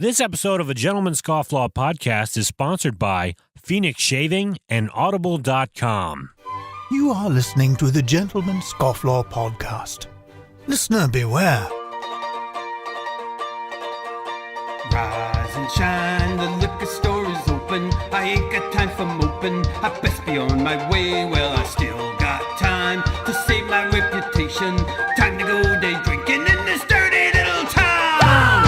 This episode of a Gentleman's Scofflaw podcast is sponsored by Phoenix Shaving and Audible.com. You are listening to the Gentleman's Scofflaw podcast. Listener beware. Rise and shine, the liquor store is open. I ain't got time for moping. I best be on my way. Well, I still got time to save my reputation. Time to go day drinking in this dirty little town.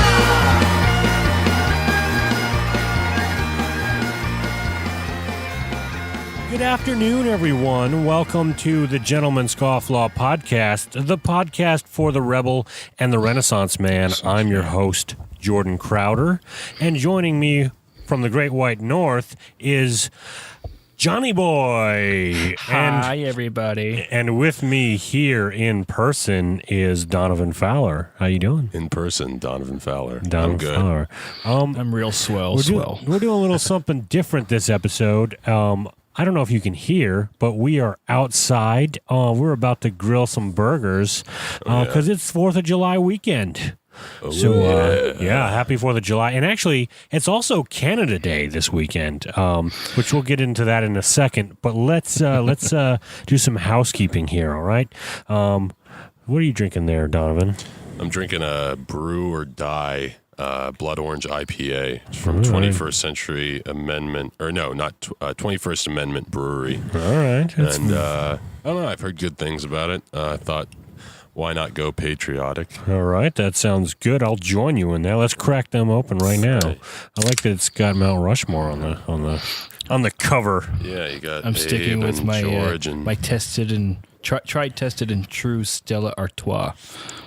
Good afternoon, everyone. Welcome to the Gentleman's Scofflaw podcast, the podcast for the rebel and the Renaissance man. I'm your host, Jordan Crowder, and joining me from the Great White North is Johnny Boy. Hi, everybody. And with me here in person is Donovan Fowler. How you doing? In person, Donovan Fowler. Donovan I'm good. Fowler. I'm real swell. We're doing a little something different this episode. I don't know if you can hear, but we are outside. We're about to grill some burgers because it's 4th of July weekend. Happy 4th of July. And actually, it's also Canada Day this weekend, which we'll get into that in a second. But let's do some housekeeping here, all right? What are you drinking there, Donovan? I'm drinking a Brew or Die Blood Orange IPA from 21st Century Amendment, or no, not 21st Amendment Brewery. All right. And I don't know, I've heard good things about it. I thought, why not go patriotic? All right, that sounds good. I'll join you in that. Let's crack them open right now. Right. I like that it's got Mount Rushmore on the cover. Yeah, you got I'm Abe sticking with and my George and my tested and tried, tested, and true Stella Artois.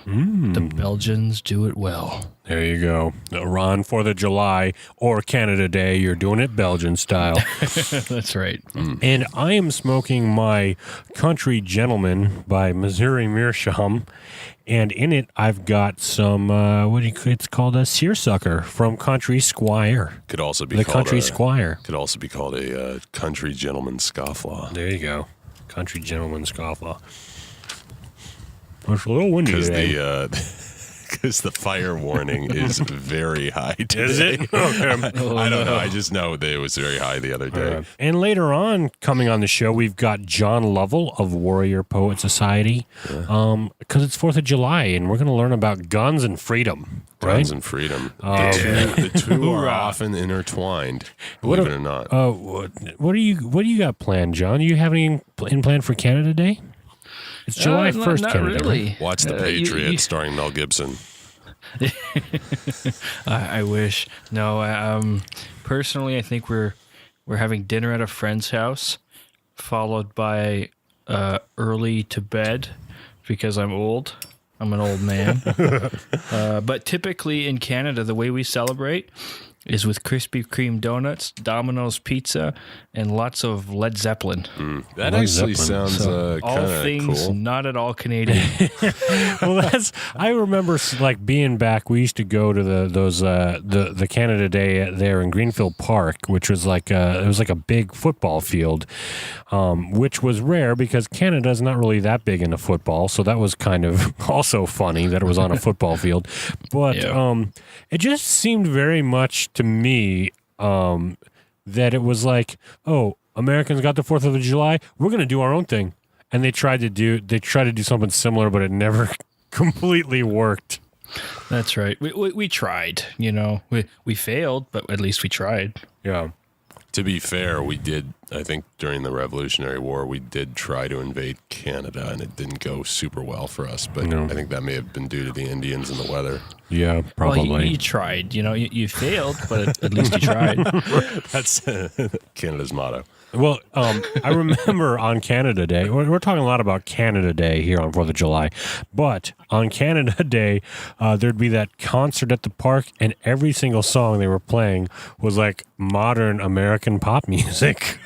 The Belgians do it well. There you go. Ron 4th of July or Canada Day, you're doing it Belgian style. That's right. And I am smoking my Country Gentleman by Missouri Meerschaum. And in it, I've got some, it's called a seersucker from Country Squire. could also be The called Country Squire. Could also be called a Country Gentleman Scofflaw. There you go. Country Gentleman Scofflaw. It's a little windy today. Because the fire warning is very high today. Is it? Okay. I don't know. I just know that it was very high the other day. And later on, coming on the show, we've got John Lovell of Warrior Poet Society, because it's 4th of July, and we're going to learn about guns and freedom. Right? Guns and freedom. The two are often intertwined, believe it or not. What do you got planned, John? Do you have any planned for Canada Day? It's July 1st, not Canada Day. really. Watch The Patriot starring Mel Gibson. I wish. No, personally, I think we're having dinner at a friend's house, followed by early to bed because I'm old. I'm an old man. But typically in Canada, the way we celebrate is with Krispy Kreme donuts, Domino's pizza, and lots of Led Zeppelin. That actually sounds All kind of things cool. not at all Canadian. Well, I remember like being back. We used to go to the Canada Day there in Greenfield Park, which was like it was like a big football field, which was rare because Canada's not really that big into football. So that was kind of also funny that it was on a football field. But it just seemed very much to me that it was like, oh, Americans got the 4th of July, we're going to do our own thing. And they tried to do something similar, but it never completely worked. That's right. We tried, you know. We failed, but at least we tried. Yeah. To be fair, we did, I think during the Revolutionary War, we did try to invade Canada, and it didn't go super well for us. But I think that may have been due to the Indians and the weather. Yeah, probably. Well, you tried. You know, you failed, but at least you tried. That's Canada's motto. Well, I remember on Canada Day, we're talking a lot about Canada Day here on 4th of July, but on Canada Day, there'd be that concert at the park, and every single song they were playing was like modern American pop music.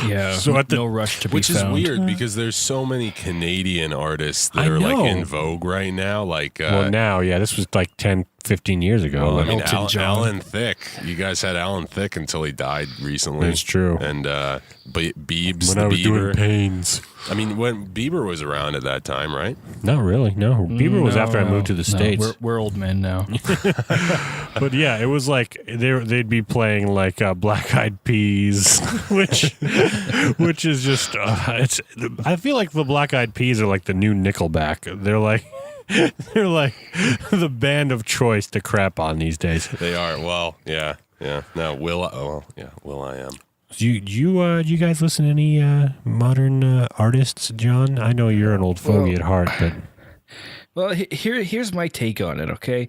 Yeah, so no rush to be Which found. is weird because there's so many Canadian artists that are like in vogue right now. Like, well, now, yeah, this was like 10, 15 years ago. Well, I Like, mean, Elton John. Alan Thicke. You guys had Alan Thicke until he died recently. It's true. And Biebs when the I was doing Bieber. Pains. I mean, when Bieber was around at that time, right? Not really. No, Bieber was after I moved to the States. We're old men now. But yeah, it was like they'd be playing like Black Eyed Peas, which is just it's. I feel like the Black Eyed Peas are like the new Nickelback. They're like the band of choice to crap on these days. They are. Well, yeah. No, Will I Am. Do you guys listen to any modern artists, John? I know you're an old fogey at heart, but Well, here's my take on it, okay?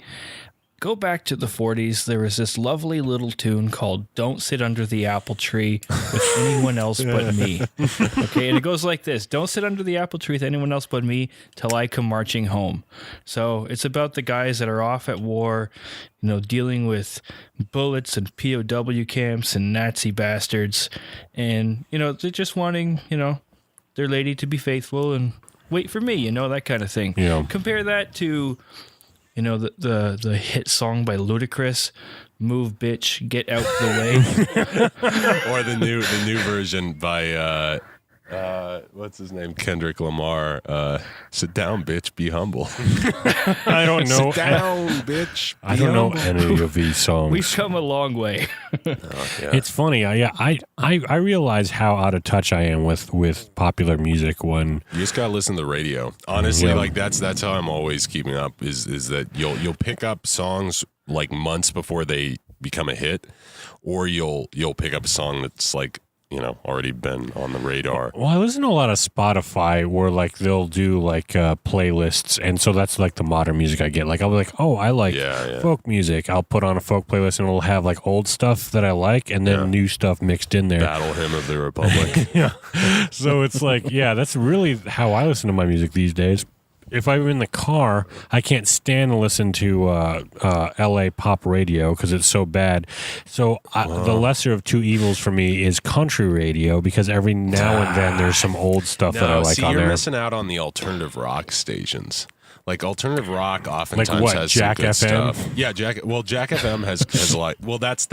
Go back to the 40s. There was this lovely little tune called Don't Sit Under the Apple Tree with Anyone Else But Me. Okay, and it goes like this. Don't sit under the apple tree with anyone else but me till I come marching home. So it's about the guys that are off at war, dealing with bullets and POW camps and Nazi bastards. And, they're just wanting, their lady to be faithful and wait for me, that kind of thing. Yeah. Compare that to... the hit song by Ludacris, "Move Bitch, Get Out the Way." Or the new version by what's his name? Kendrick Lamar. Sit down, bitch, be humble. I don't know. Sit down, bitch. I don't know any of these songs. We've come a long way. Yeah. It's funny. I realize how out of touch I am with popular music when You just gotta listen to the radio. Honestly, Yeah. like that's how I'm always keeping up. Is that you'll pick up songs like months before they become a hit, or you'll pick up a song that's like already been on the radar. Well, I listen to a lot of Spotify where like they'll do like playlists, and so that's like the modern music I get. Like I'll be like, oh, I like folk music. I'll put on a folk playlist, and it'll have like old stuff that I like, and then new stuff mixed in there. Battle Hymn of the Republic. Yeah. So it's like, that's really how I listen to my music these days. If I'm in the car, I can't stand to listen to LA pop radio because it's so bad. So the lesser of two evils for me is country radio, because every now and then there's some old stuff that I like on you're there. missing out on the alternative rock stations. Like alternative rock oftentimes Like what, has Jack some good FM? stuff. Yeah, Jack FM has a lot. Well, that's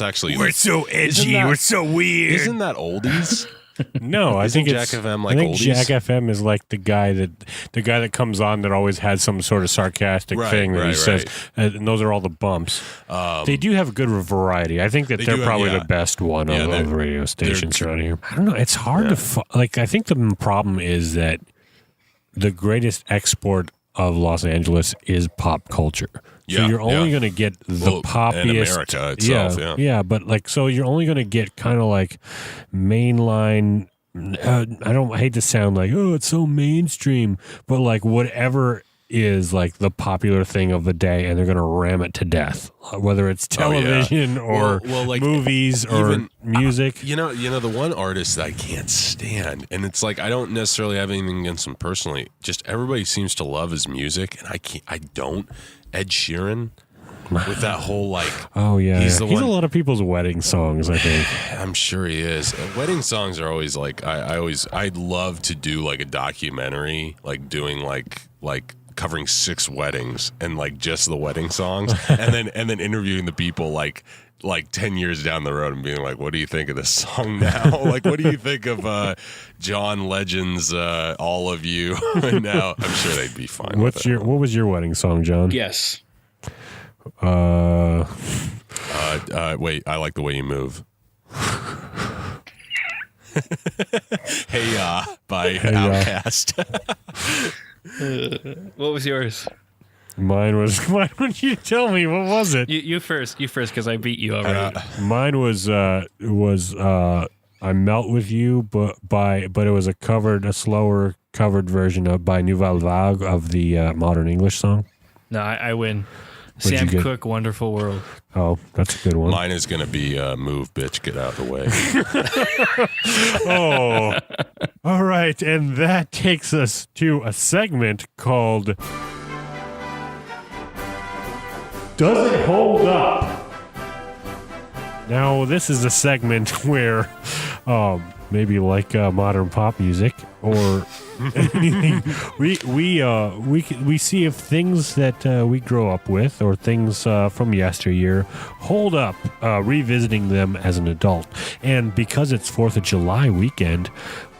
actually We're so edgy. We're so weird. Isn't that oldies? No, I think Jack it's FM like I think oldies? Jack FM is like the guy that comes on that always has some sort of sarcastic thing that he says, and those are all the bumps. They do have a good variety. I think that they're probably the best one of the radio stations around here. I don't know. It's hard to I think the problem is that the greatest export of Los Angeles is pop culture. So you're only going to get the poppiest. And Merica itself, yeah, but so you're only going to get kind of like mainline. I hate to sound like, oh, it's so mainstream, but like whatever is like the popular thing of the day, and they're going to ram it to death, whether it's television or like movies or even, music. You know, the one artist that I can't stand, and it's like I don't necessarily have anything against him personally. Just everybody seems to love his music, and I don't. Ed Sheeran, with that whole like, he's a lot of people's wedding songs, I think. I'm sure he is. Wedding songs are always like I'd love to do like a documentary, like doing like covering 6 weddings and like just the wedding songs, and then interviewing the people like 10 years down the road and being like, what do you think of this song now? Like, what do you think of John Legend's All of You? And now I'm sure they'd be fine. What was your wedding song, John? Yes. Wait, I Like the Way You Move. Hey by Outkast. What was yours? Mine was. Why don't you tell me? What was it? You first, because I beat you already. Mine was I Melt With You, but it was a slower covered version by Nouvelle Vague of the Modern English song. No, I win. What'd Sam you get? Cooke, Wonderful World. Oh, that's a good one. Mine is going to be Move, Bitch, Get Out of the Way. Oh, all right. And that takes us to a segment called Does It Hold Up? Now, this is a segment where maybe like modern pop music or we see if things that we grow up with or things from yesteryear hold up, revisiting them as an adult. And because it's 4th of July weekend,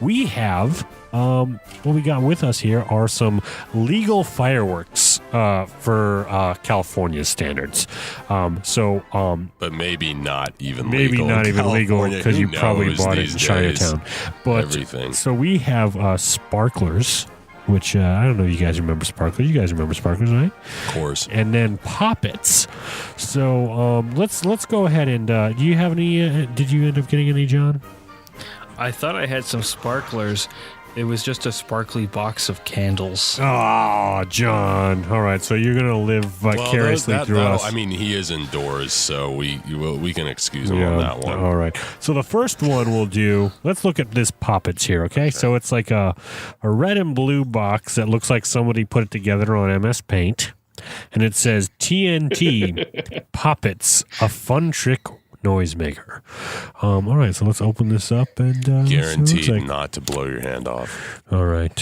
we have what we got with us here are some legal fireworks for California standards. But maybe not even maybe legal. not even legal California, because who you probably knows bought it these in days? Chinatown. But Everything. so we have sparklers, which I don't know if you guys remember sparklers. You guys remember sparklers, right? Of course. And then poppets. So let's go ahead and do you have any? Did you end up getting any, John? I thought I had some sparklers. It was just a sparkly box of candles. Oh, John. All right, so you're gonna live vicariously through us. I mean, he is indoors, so we can excuse him on that one. All right. So the first one we'll do. Let's look at this poppets here. Okay. So it's like a red and blue box that looks like somebody put it together on MS Paint, and it says TNT Poppets, a fun trick noisemaker. All right, so let's open this up and Guaranteed not to blow your hand off. All right.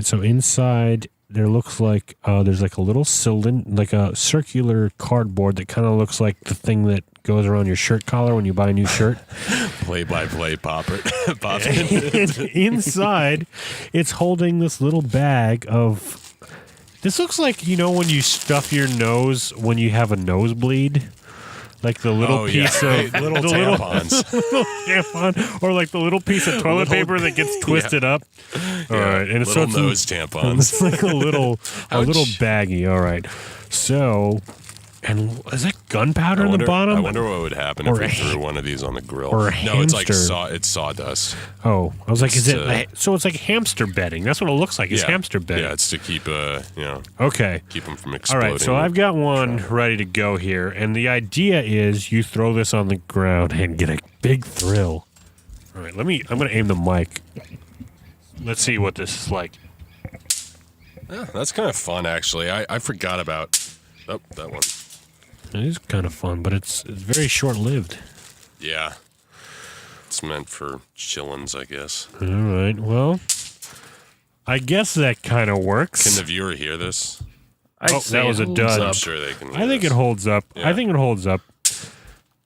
So inside there looks like there's like a little cylinder, like a circular cardboard that kind of looks like the thing that goes around your shirt collar when you buy a new shirt. Play-by-play poppet. And inside, it's holding this little bag of. This looks like when you stuff your nose when you have a nosebleed. Like the little piece of little tampons, little tampon, or like the little piece of toilet paper that gets twisted up. All right, and little it's nose tampons. It's like a little baggie. All right, so and is that gunpowder in the bottom? I wonder what would happen if we threw one of these on the grill. Or a no, it's like hamster. it's sawdust. Oh, I was like, is it? So it's like hamster bedding. That's what it looks like. It's hamster bedding. Yeah, it's to keep Okay. keep them from All exploding. right, so I've got one ready to go here, and the idea is you throw this on the ground and get a big thrill. All right, I'm going to aim the mic. Let's see what this is like. Yeah, that's kind of fun, actually. I forgot about that one. It is kind of fun, but it's very short-lived. Yeah. It's meant for chillins, I guess. All right, well, I guess that kind of works. Can the viewer hear this? That was a dud. I'm sure they can hear I think this. it holds up. Yeah. I think it holds up.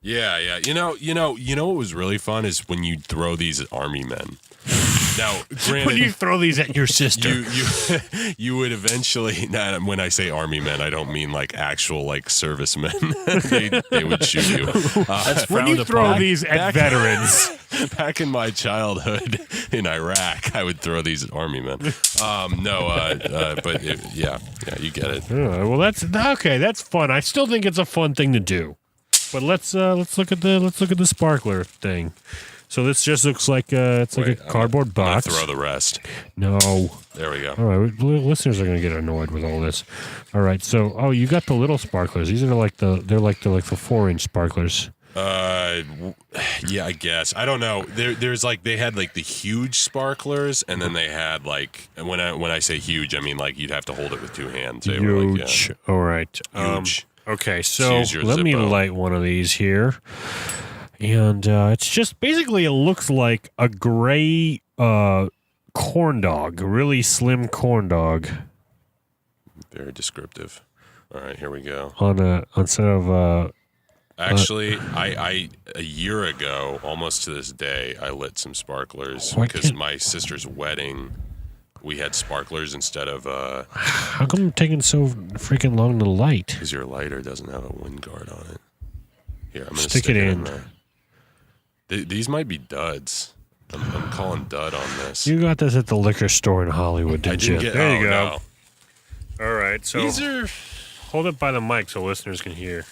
Yeah. You know what was really fun is when you throw these at army men. Now, granted, When you throw these at your sister. you would eventually. Nah, when I say army men, I don't mean like actual like servicemen. they would shoot you. That's when you frowned throw upon. these at veterans. Back in my childhood in Iraq, I would throw these at army men. But you get it. Well, that's okay. That's fun. I still think it's a fun thing to do. But let's look at the sparkler thing. So this just looks like it's like a cardboard box. I'm gonna throw the rest. No. There we go. All right, listeners are going to get annoyed with all this. All right, so you got the little sparklers. These are like the 4-inch sparklers. Yeah, I guess. I don't know. There's like they had like the huge sparklers, and then they had like when I say huge, I mean like you'd have to hold it with two hands. They were like, Huge. All right. huge. Okay, so Use your let me Zippo. light one of these here. And it's just basically it looks like a gray corn dog, a really slim corn dog. Very descriptive. All right, here we go. Instead of Actually, I a year ago, almost to this day, I lit some sparklers Why because can't- my sister's wedding, we had sparklers instead of how come it's taking so freaking long to light? because your lighter doesn't have a wind guard on it. Here, I'm gonna Stick it in. there. These might be duds. I'm calling dud on this. You got this at the liquor store in Hollywood, I didn't didn't you? get. There oh, you go. No. All right, so These are. hold it by the mic so listeners can hear.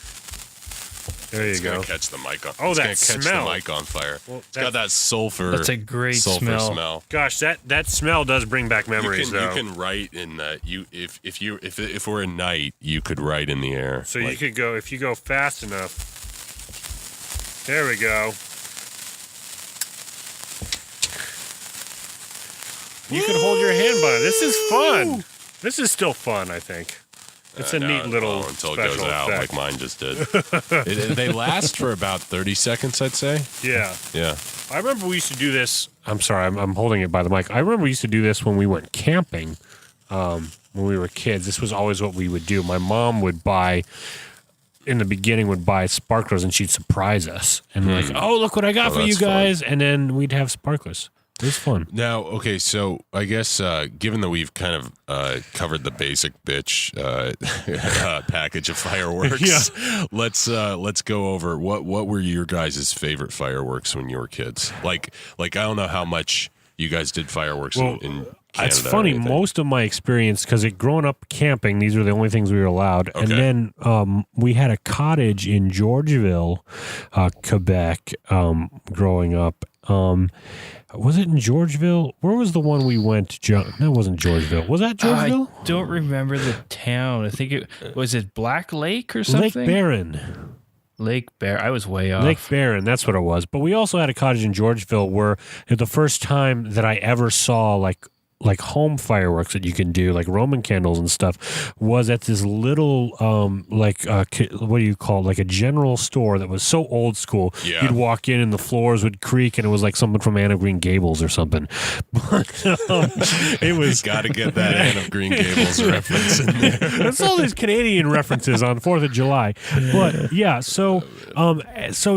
There you It's go. gonna catch the mic on. Oh, it's that gonna catch smell. the mic on fire. Well, It's got that sulfur. That's a great sulfur smell. Gosh, that smell does bring back memories, you though. can write in that if we're in night, you could write in the air. So you could go if you go fast enough. There we go. You can hold your hand by it. This is fun. This is still fun, I think. It's a neat little until it special goes out effect. like mine just did. They last for about 30 seconds, I'd say. Yeah. Yeah. I remember we used to do this. I'm sorry, I'm holding it by the mic. I remember we used to do this when we went camping when we were kids. This was always what we would do. My mom would buy, in the beginning, would buy sparklers, and she'd surprise us. And we're like, oh, look what I got for you that's fun. guys. And then we'd have sparklers. It was fun. Now, okay, so I guess given that we've kind of covered the basic bitch package of fireworks, let's go over what were your guys' favorite fireworks when you were kids? Like I don't know how much you guys did fireworks in Canada. It's funny. Most of my experience, because growing up camping, these were the only things we were allowed. Okay. And then we had a cottage in Georgeville, Quebec, growing up. Was it in Georgeville? Where was the one we went to? John? That wasn't Georgeville. Was that Georgeville? I don't remember the town. I think it was Black Lake or something. Lake Barron. Lake Bear. I was way off. Lake Barron, that's what it was. But we also had a cottage in Georgeville where the first time that I ever saw like home fireworks that you can do, like Roman candles and stuff, was at this little what do you call it? Like a general store that was so old school. Yeah. You'd walk in and the floors would creak, and it was like something from Anne of Green Gables or something. But it was Got to get that Anne of Green Gables reference in there. That's all these Canadian references on 4th of July. But yeah, so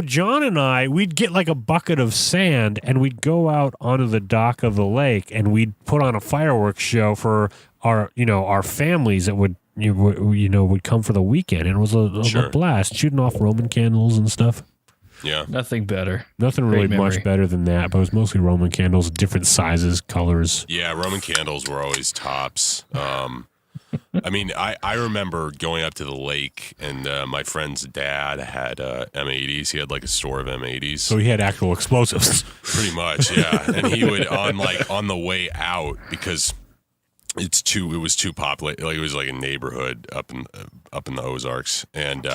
John and I, we'd get like a bucket of sand and we'd go out onto the dock of the lake and we'd put on a fireworks show for our families that would come for the weekend. And it was a blast, shooting off Roman candles and stuff. Yeah. Nothing better. Nothing really Great memory. much better than that, but it was mostly Roman candles, different sizes, colors. Yeah, Roman candles were always tops. I mean, I remember going up to the lake, and my friend's dad had M80s. He had like a store of M80s. So he had actual explosives. Pretty much, yeah. And he would on the way out, because it was too populated. Like, it was like a neighborhood up in the Ozarks, and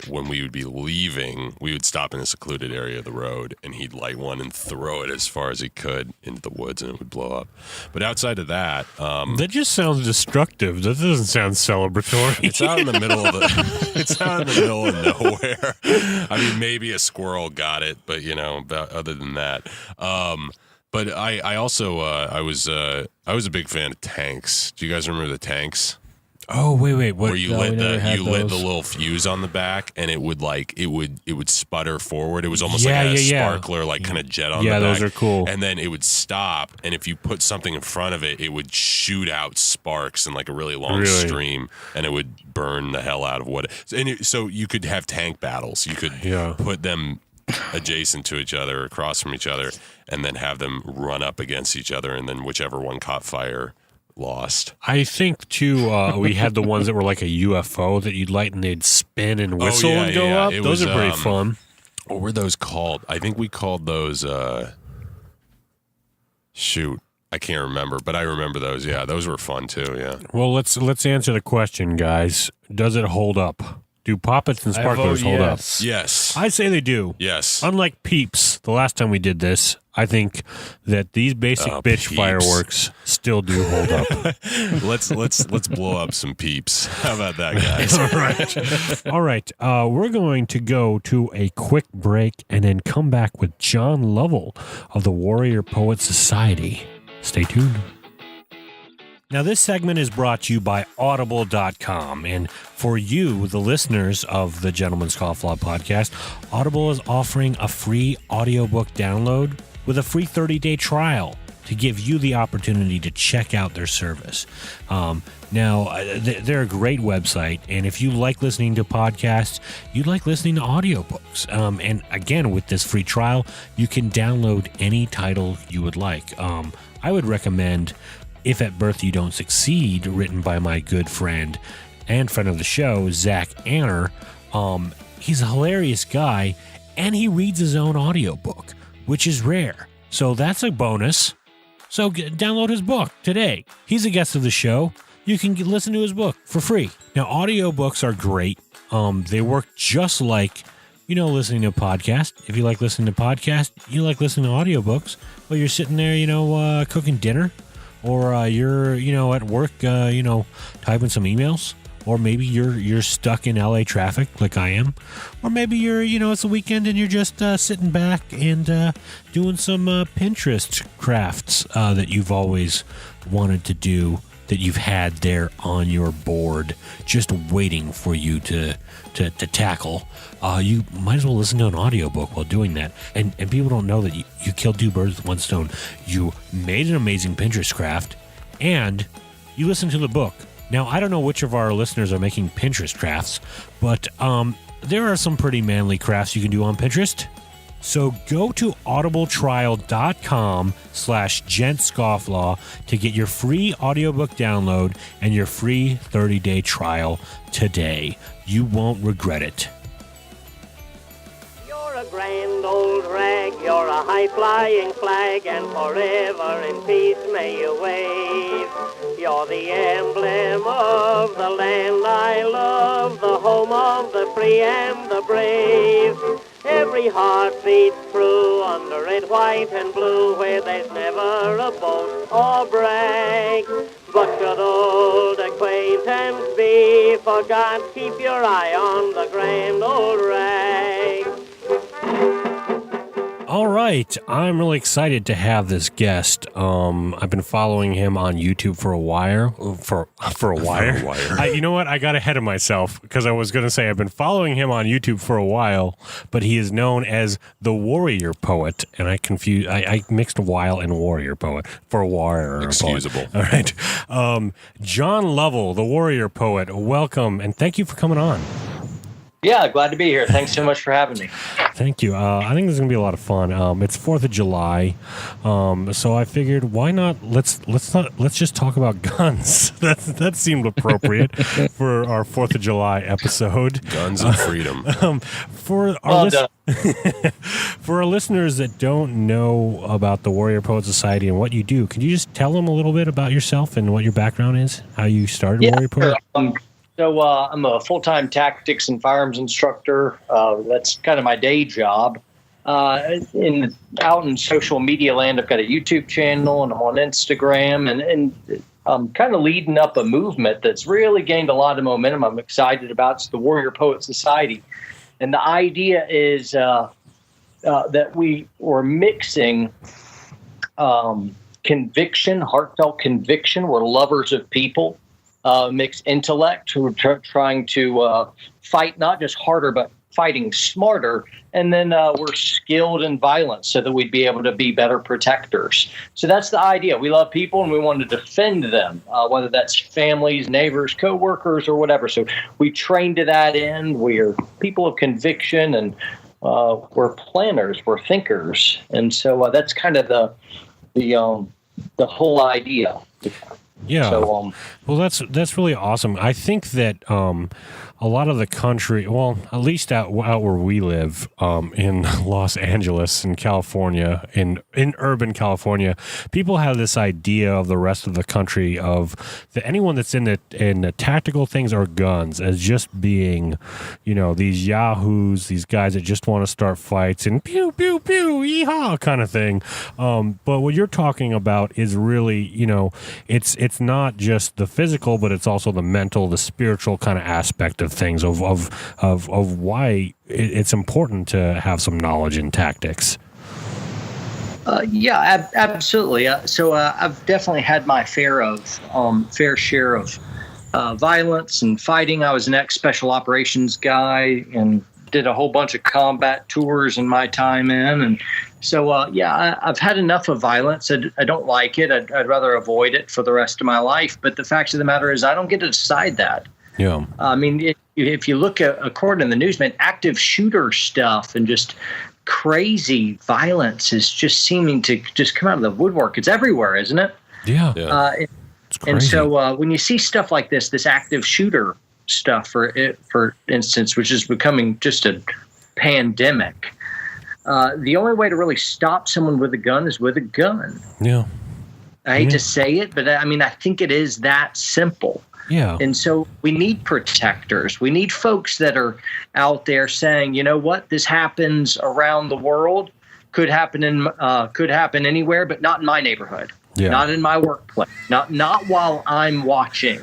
when we would be leaving, we would stop in a secluded area of the road, and he'd light one and throw it as far as he could into the woods, and it would blow up. But outside of that, That just sounds destructive. That doesn't sound celebratory. it's out in the middle of nowhere. I mean, maybe a squirrel got it, but other than that. But I also I was a big fan of tanks. Do you guys remember the tanks? Oh, wait, what? Where you No, lit we never had the those. little fuse on the back, and it would sputter forward. It was almost Yeah, like a yeah. sparkler, like kind of jet on the Yeah, back. those are cool. And then it would stop, and if you put something in front of it, it would shoot out sparks in like a really long stream, and it would burn the hell out of what. So you could have tank battles. You could put them adjacent to each other, across from each other, and then have them run up against each other, and then whichever one caught fire lost. I think, too, we had the ones that were like a UFO that you'd light and they'd spin and whistle and go up. Those are pretty fun. What were those called? I think we called those, shoot, I can't remember, but I remember those. Yeah, those were fun, too, yeah. Well, let's answer the question, guys. Does it hold up? Do poppets and sparklers hold up? Yes. I say they do. Yes. Unlike Peeps, the last time we did this, I think that these basic bitch Peeps. fireworks still do hold up. Let's blow up some peeps. How about that, guys? All right. We're going to go to a quick break and then come back with John Lovell of the Warrior Poet Society. Stay tuned. Now, this segment is brought to you by Audible.com. And for you, the listeners of the Gentleman's Scofflaw podcast, Audible is offering a free audiobook download with a free 30-day trial to give you the opportunity to check out their service. They're a great website, and if you like listening to podcasts, you like listening to audiobooks. And again, with this free trial, you can download any title you would like. I would recommend If at Birth You Don't Succeed, written by my good friend and friend of the show, Zach Anner. He's a hilarious guy, and he reads his own audiobook, which is rare. So that's a bonus. So download his book today. He's a guest of the show. You can listen to his book for free. Now, audiobooks are great. They work just like, listening to a podcast. If you like listening to podcasts, you like listening to audiobooks. Well, you're sitting there, cooking dinner, or you're at work typing some emails, or maybe you're stuck in LA traffic like I am, or maybe you're it's the weekend and you're just sitting back and doing some Pinterest crafts that you've always wanted to do, that you've had there on your board just waiting for you to tackle. You might as well listen to an audiobook while doing that. And people don't know that you killed two birds with one stone. You made an amazing Pinterest craft and you listened to the book. Now, I don't know which of our listeners are making Pinterest crafts, but there are some pretty manly crafts you can do on Pinterest. So go to audibletrial.com/gentscofflaw to get your free audiobook download and your free 30-day trial today. You won't regret it. You're a grand old rag, you're a high-flying flag, and forever in peace may you wave. You're the emblem of the land I love, the home of the free and the brave. Every heart beats true under it, white and blue, where there's never a boast or brag. But should old acquaintance be forgot, keep your eye on the grand old rag. All right, I'm really excited to have this guest. I've been following him on YouTube for a while. For a while. You know what? I got ahead of myself because I was going to say I've been following him on YouTube for a while, but he is known as the Warrior Poet, and I mixed while and Warrior Poet for a warrior. Excusable. Poet. All right, John Lovell, the Warrior Poet. Welcome, and thank you for coming on. Yeah, glad to be here. Thanks so much for having me. Thank you. I think this is gonna be a lot of fun. It's 4th of July, so I figured why not? Let's just talk about guns. That seemed appropriate for our 4th of July episode. Guns and freedom. For our for our listeners that don't know about the Warrior Poet Society and what you do, can you just tell them a little bit about yourself and what your background is? How you started Warrior Poet? Sure. So I'm a full-time tactics and firearms instructor. That's kind of my day job. Out in social media land, I've got a YouTube channel and I'm on Instagram, and I'm kind of leading up a movement that's really gained a lot of momentum. I'm excited about. It's the Warrior Poet Society, and the idea is that we were mixing conviction, heartfelt conviction. We're lovers of people. Mix intellect. We're trying to fight not just harder, but fighting smarter. And then we're skilled in violence so that we'd be able to be better protectors. So that's the idea. We love people and we want to defend them, whether that's families, neighbors, coworkers, or whatever. So we train to that end. We're people of conviction, and we're planners, we're thinkers. And so that's kind of the whole idea. Yeah. So, well, that's really awesome. I think that a lot of the country, well, at least out where we live, in Los Angeles in California, in urban California, people have this idea of the rest of the country of anyone that's in the tactical things or guns as just being, these yahoos, these guys that just want to start fights and pew pew pew yeehaw kind of thing. But what you're talking about is really, it's not just the physical, but it's also the mental, the spiritual kind of aspect of things of why it's important to have some knowledge in tactics. Yeah, absolutely. So I've definitely had my fair share of violence and fighting. I was an ex-special operations guy and did a whole bunch of combat tours in my time in. And so, I've had enough of violence. I don't like it. I'd rather avoid it for the rest of my life. But the fact of the matter is I don't get to decide that. Yeah. I mean, if you look at, according to the news, man, active shooter stuff and just crazy violence is just seeming to just come out of the woodwork. It's everywhere, isn't it? Yeah. It's crazy. And so when you see stuff like this active shooter stuff, for instance, which is becoming just a pandemic, the only way to really stop someone with a gun is with a gun. Yeah. I hate to say it, but I mean, I think it is that simple. Yeah. And so we need protectors. We need folks that are out there saying, you know what, this happens around the world, could happen anywhere, but not in my neighborhood. Yeah. not in my workplace, not while I'm watching.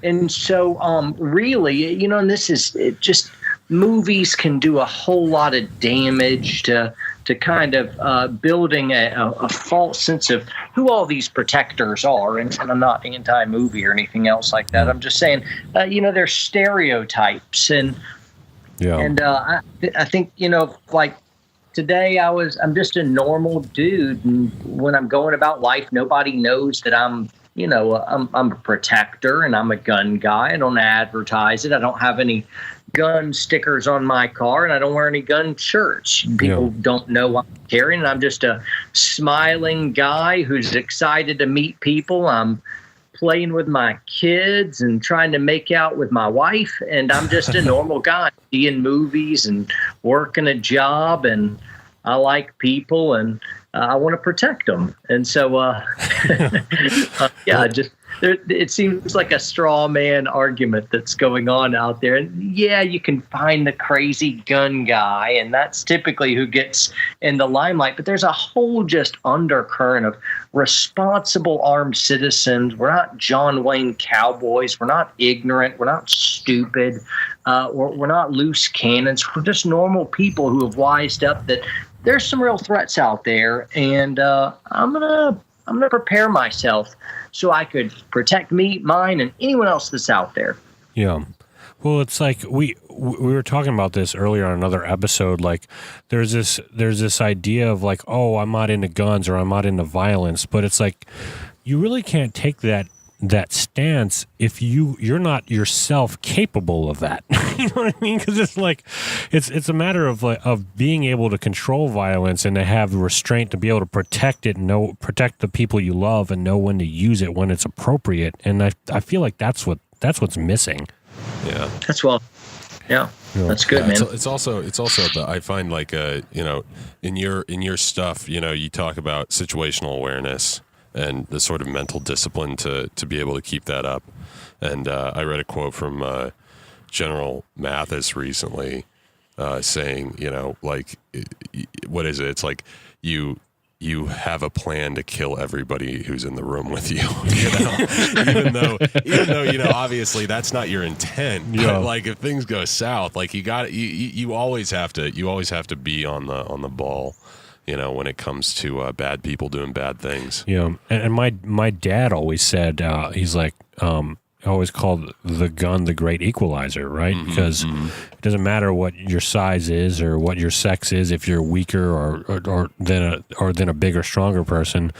And so, really, you know, and this is just movies can do a whole lot of damage to kind of building a false sense of who all these protectors are. And I'm not anti-movie or anything else like that. I'm just saying, you know, there's stereotypes. And I think, you know, like today I'm just a normal dude. And when I'm going about life, nobody knows that I'm a protector and I'm a gun guy. I don't advertise it. I don't have any gun stickers on my car, and I don't wear any gun shirts. People don't know what I'm carrying. I'm just a smiling guy who's excited to meet people. I'm playing with my kids and trying to make out with my wife, and I'm just a normal guy seeing movies and working a job, and I like people, and I want to protect them. And so, it seems like a straw man argument that's going on out there. And yeah, you can find the crazy gun guy, and that's typically who gets in the limelight. But there's a whole just undercurrent of responsible armed citizens. We're not John Wayne cowboys. We're not ignorant. We're not stupid. We're not loose cannons. We're just normal people who have wised up that there's some real threats out there, and I'm gonna prepare myself so I could protect me, mine, and anyone else that's out there. Yeah. Well, it's like we were talking about this earlier on another episode. Like, there's this idea of like, oh, I'm not into guns or I'm not into violence, but it's like you really can't take that stance if you're not yourself capable of that. You know what I mean? Because it's like it's a matter of being able to control violence and to have restraint to be able to protect it and protect the people you love and know when to use it when it's appropriate. And I feel like that's what's missing. Yeah. That's good, man. It's also I find like you know, in your stuff, you know, you talk about situational awareness and the sort of mental discipline to be able to keep that up. And I read a quote from General Mathis recently saying, you know, like, what is it? It's like you have a plan to kill everybody who's in the room with you, you know, even though, you know, obviously that's not your intent. Yeah. But like if things go south, like you always have to be on the ball, you know, when it comes to bad people doing bad things. Yeah. And my dad always said, he's like, always called the gun the great equalizer, right? Because it doesn't matter what your size is or what your sex is. If you're weaker or than a bigger, stronger person,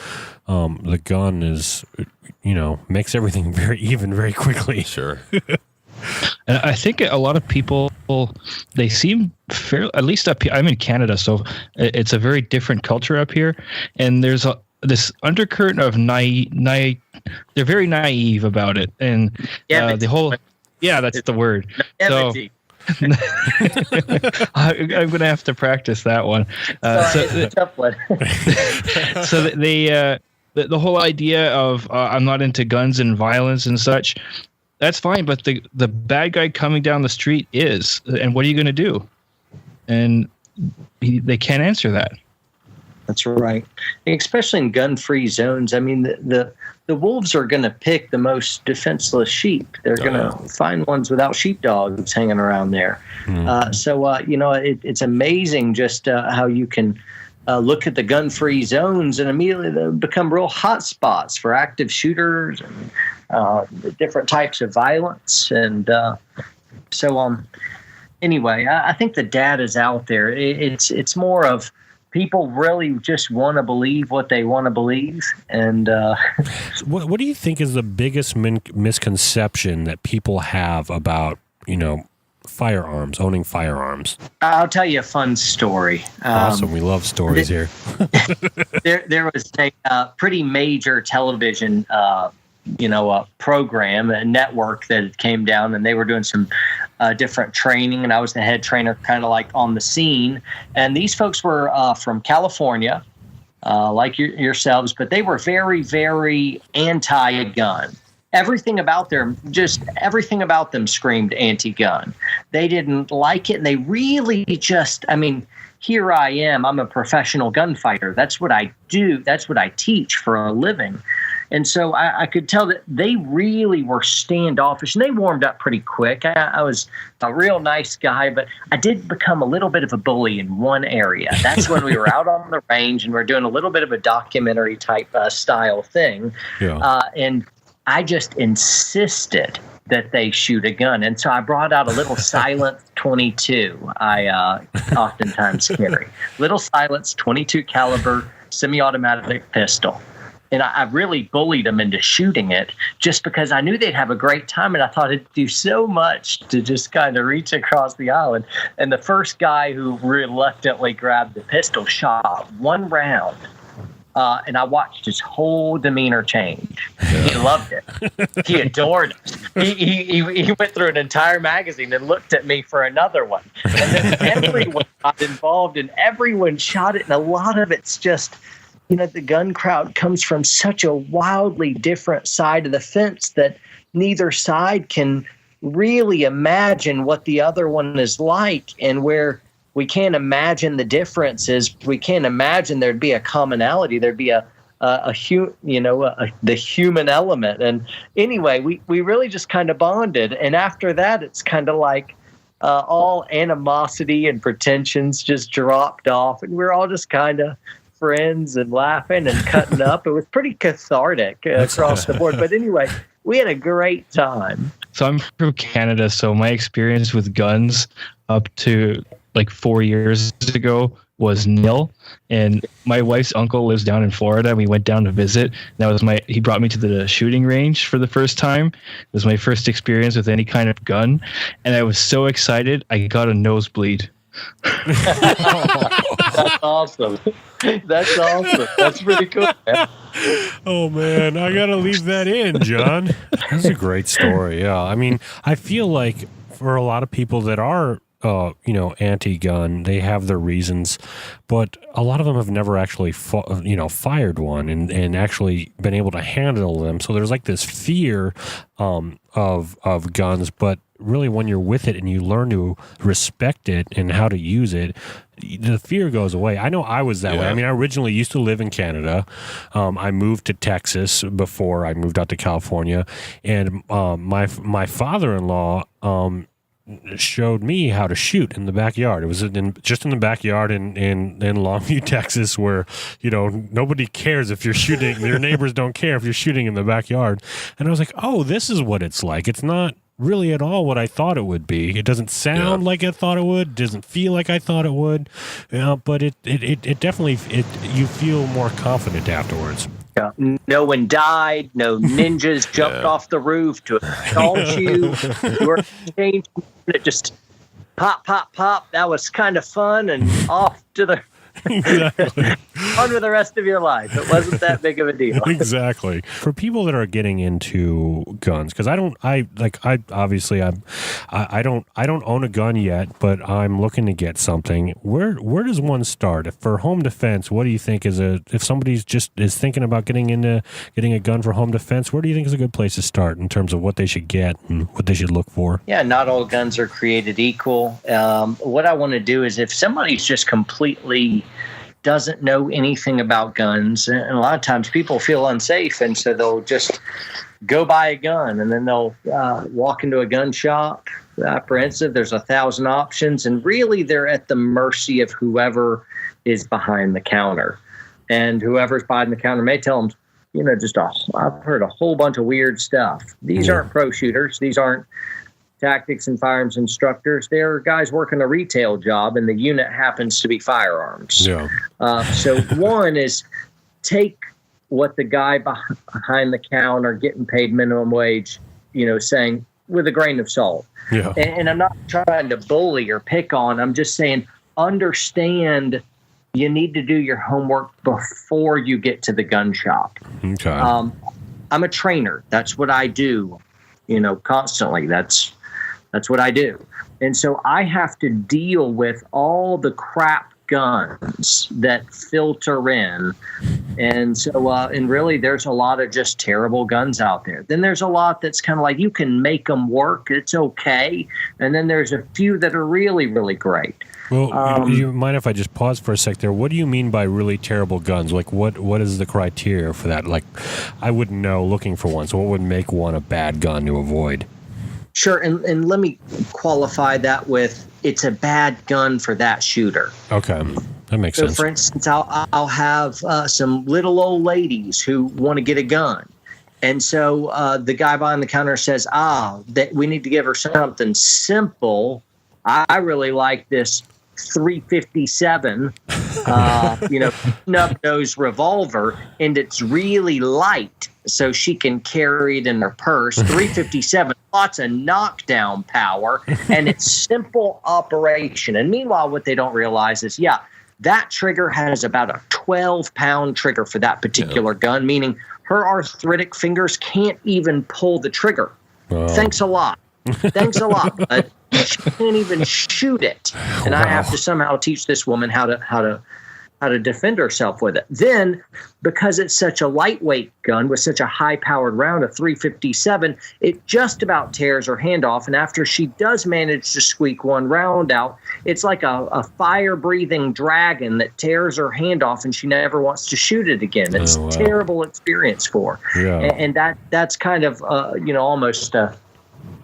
the gun is, you know, makes everything very even very quickly. Sure. And I think a lot of people, they seem fair. At least up here, I'm in Canada, so it's a very different culture up here, and there's this undercurrent of they're very naive about it, and the whole that's the word. So I'm going to have to practice that one. So the whole idea of I'm not into guns and violence and such, that's fine, but the bad guy coming down the street is, and what are you going to do? And they can't answer that. That's right. Especially in gun-free zones. I mean, the wolves are going to pick the most defenseless sheep. They're going to find ones without sheepdogs hanging around there. So, you know, it's amazing just how you can look at the gun-free zones and immediately they become real hot spots for active shooters and different types of violence. And anyway, I think the data's out there. It's more of people really just want to believe what they want to believe. And what do you think is the biggest misconception that people have about, you know, firearms, owning firearms? I'll tell you a fun story. Awesome. We love stories here. There was a pretty major television program, a network that came down, and they were doing some different training, and I was the head trainer kind of like on the scene. And these folks were from California, like yourselves, but they were very, very anti-gun. everything about them screamed anti-gun. They didn't like it, and they really just, I mean, here I am. I'm a professional gunfighter. That's what I do. That's what I teach for a living. And so I could tell that they really were standoffish, and they warmed up pretty quick. I was a real nice guy, but I did become a little bit of a bully in one area. That's when we were out on the range, and we're doing a little bit of a documentary type style thing. Yeah. And I just insisted that they shoot a gun. And so I brought out a little Silence 22 I oftentimes carry. Little Silence 22 caliber semi-automatic pistol. And I really bullied them into shooting it just because I knew they'd have a great time, and I thought it'd do so much to just kind of reach across the aisle. And the first guy who reluctantly grabbed the pistol shot one round, and I watched his whole demeanor change. He loved it. He adored it. He went through an entire magazine and looked at me for another one. And then everyone got involved, and everyone shot it, and a lot of it's just, you know, the gun crowd comes from such a wildly different side of the fence that neither side can really imagine what the other one is like, and where we can't imagine the differences. We can't imagine there'd be a commonality. There'd be the human element. And anyway, we really just kind of bonded. And after that, it's kind of like all animosity and pretensions just dropped off, and we're all just kind of friends and laughing and cutting up. It was pretty cathartic across the board. But anyway, we had a great time. So I'm from Canada, so my experience with guns up to like 4 years ago was nil. And my wife's uncle lives down in Florida. We went down to visit. He brought me to the shooting range for the first time. It was my first experience with any kind of gun. And I was so excited, I got a nosebleed. That's awesome. That's awesome. That's pretty cool, man. Oh man, I gotta leave that in, John. That's a great story. Yeah, I mean, I feel like for a lot of people that are anti-gun, they have their reasons, but a lot of them have never actually fired one and actually been able to handle them. So there's like this fear of guns, but really when you're with it and you learn to respect it and how to use it, the fear goes away. I know I was that way. I mean, I originally used to live in Canada. I moved to Texas before I moved out to California, and my father-in-law showed me how to shoot in the backyard. It was just in the backyard in Longview, Texas, where nobody cares if you're shooting. Your neighbors don't care if you're shooting in the backyard. And I was like, oh, this is what it's like. It's not really at all what I thought it would be. It doesn't sound like I thought it would. It doesn't feel like I thought it would. But it definitely you feel more confident afterwards. Yeah. No one died. No ninjas jumped off the roof to assault you. You were changed. It just pop, pop, pop. That was kind of fun, and off to the Exactly. on with the rest of your life. It wasn't that big of a deal. Exactly. For people that are getting into guns, because I don't own a gun yet, but I'm looking to get something. Where does one start? If for home defense, what do you think if somebody's just is thinking about getting a gun for home defense, where do you think is a good place to start in terms of what they should get and what they should look for? Yeah, not all guns are created equal. What I want to do is if somebody's just completely doesn't know anything about guns, and a lot of times people feel unsafe, and so they'll just go buy a gun, and then they'll walk into a gun shop apprehensive. There's 1,000 options, and really they're at the mercy of whoever is behind the counter. And whoever's behind the counter may tell them, I've heard a whole bunch of weird stuff. These aren't pro shooters. These aren't tactics and firearms instructors. They're guys working a retail job, and the unit happens to be firearms. Yeah. So one is take what the guy behind the counter getting paid minimum wage, saying with a grain of salt. Yeah. And I'm not trying to bully or pick on. I'm just saying understand you need to do your homework before you get to the gun shop. Okay. I'm a trainer. That's what I do, constantly. That's what I do. And so I have to deal with all the crap guns that filter in. And so, and really, there's a lot of just terrible guns out there. Then there's a lot that's kind of like you can make them work. It's okay. And then there's a few that are really, really great. Well, you mind if I just pause for a sec there? What do you mean by really terrible guns? Like, what is the criteria for that? Like, I wouldn't know looking for one. So what would make one a bad gun to avoid? Sure. And let me qualify that with it's a bad gun for that shooter. Okay. That makes sense. So, for instance, I'll have some little old ladies who want to get a gun. And so the guy behind the counter says, that we need to give her something simple. I really like this 357, snub-nosed revolver, and it's really light, so she can carry it in her purse. 357, lots of knockdown power, and it's simple operation. And meanwhile, what they don't realize is, that trigger has about a 12-pound trigger for that particular gun, meaning her arthritic fingers can't even pull the trigger. Thanks a lot. But she can't even shoot it, and I have to somehow teach this woman how to defend herself with it. Then, because it's such a lightweight gun with such a high-powered round, a 357, it just about tears her hand off. And after she does manage to squeak one round out, it's like a fire-breathing dragon that tears her hand off, and she never wants to shoot it again. It's a terrible experience for her. Yeah. And that's kind of almost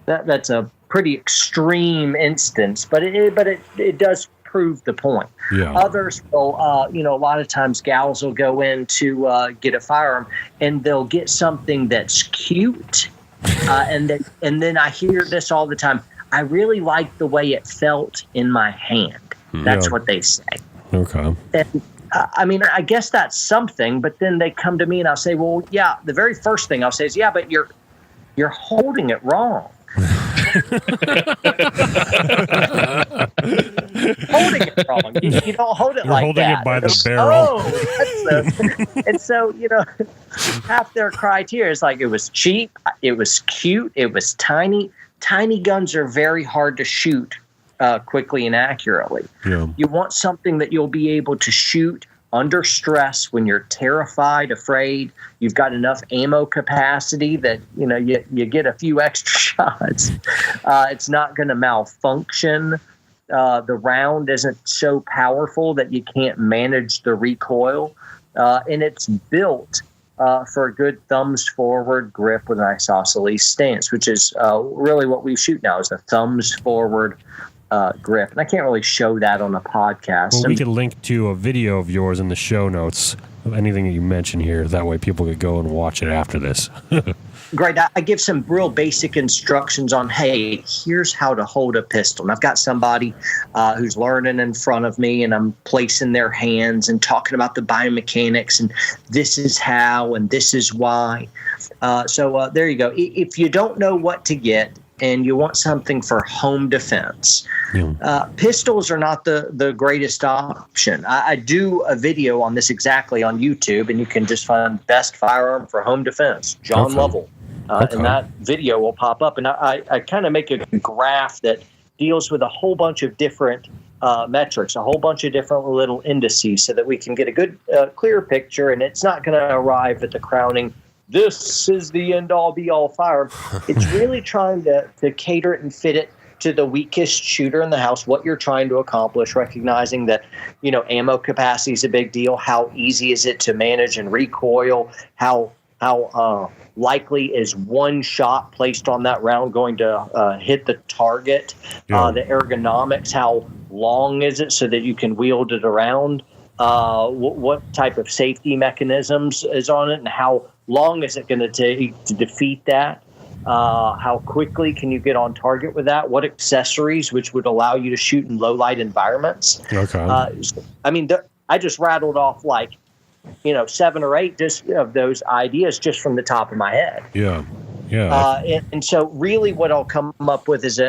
that's a pretty extreme instance, but it does prove the point. Yeah. Others will, a lot of times gals will go in to get a firearm, and they'll get something that's cute, and then I hear this all the time. I really like the way it felt in my hand. That's what they say. Okay. And, I guess that's something, but then they come to me and I'll say, well, the very first thing I'll say is, but you're holding it wrong. Holding it wrong. You don't hold it You're like holding that. it by the barrel. And so, half their criteria is like it was cheap, it was cute, it was tiny. Tiny guns are very hard to shoot quickly and accurately. Yeah. You want something that you'll be able to shoot under stress when you're terrified, afraid. You've got enough ammo capacity that you get a few extra shots. It's not going to malfunction. The round isn't so powerful that you can't manage the recoil, and it's built for a good thumbs forward grip with an isosceles stance, which is really what we shoot now is a thumbs forward grip. And I can't really show that on a podcast. Well, we could link to a video of yours in the show notes of anything that you mention here. That way people could go and watch it after this. Great. I give some real basic instructions on, hey, here's how to hold a pistol. And I've got somebody who's learning in front of me, and I'm placing their hands and talking about the biomechanics, and this is how and this is why. So there you go. If you don't know what to get, and you want something for home defense, pistols are not the greatest option. I do a video on this exactly on YouTube, and you can just find best firearm for home defense, John Lovell. And that video will pop up. And I kind of make a graph that deals with a whole bunch of different metrics, a whole bunch of different little indices so that we can get a good, clear picture, and it's not going to arrive at the crowning, this is the end-all, be-all firearm. It's really trying to cater it and fit it to the weakest shooter in the house, what you're trying to accomplish, recognizing that, ammo capacity is a big deal. How easy is it to manage and recoil? How likely is one shot placed on that round going to hit the target? The ergonomics, how long is it so that you can wield it around? What type of safety mechanisms is on it, and how long is it going to take to defeat that? How quickly can you get on target with that? What accessories which would allow you to shoot in low light environments? Okay. I just rattled off 7 or 8 just of those ideas just from the top of my head. Yeah. And so really what I'll come up with is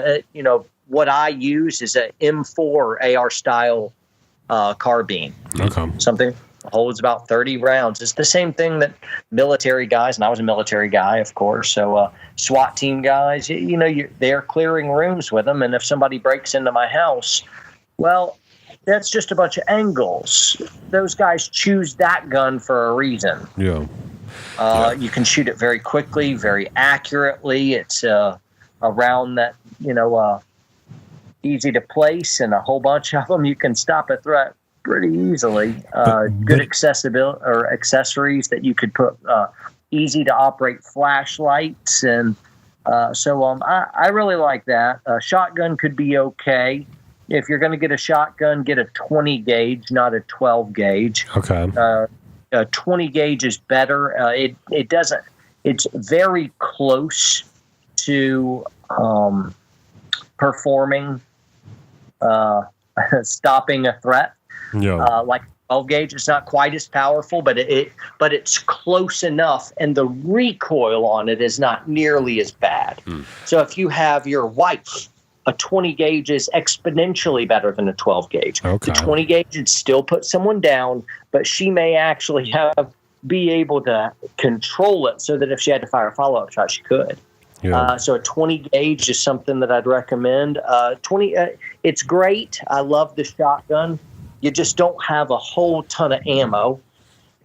what I use is a M4 AR style carbine. Okay. Something holds about 30 rounds. It's the same thing that military guys, and I was a military guy, of course, so SWAT team guys, they're clearing rooms with them, and if somebody breaks into my house, well, that's just a bunch of angles. Those guys choose that gun for a reason. Yeah. You can shoot it very quickly, very accurately. It's a round that, easy to place, and a whole bunch of them. You can stop a threat pretty easily. Good accessibility or accessories that you could put, easy to operate flashlights. And I really like that. A shotgun could be okay. If you're going to get a shotgun, get a 20 gauge, not a 12 gauge. Okay. A 20 gauge is better. It's very close to performing, stopping a threat. Yeah. Like 12 gauge, it's not quite as powerful, but it's close enough, and the recoil on it is not nearly as bad. So if you have your wife, a 20 gauge is exponentially better than a 12 gauge. Okay. The 20 gauge would still put someone down, but she may actually be able to control it so that if she had to fire a follow-up shot, she could. Yeah. So a 20 gauge is something that I'd recommend. 20, it's great. I love the shotgun. You just don't have a whole ton of ammo.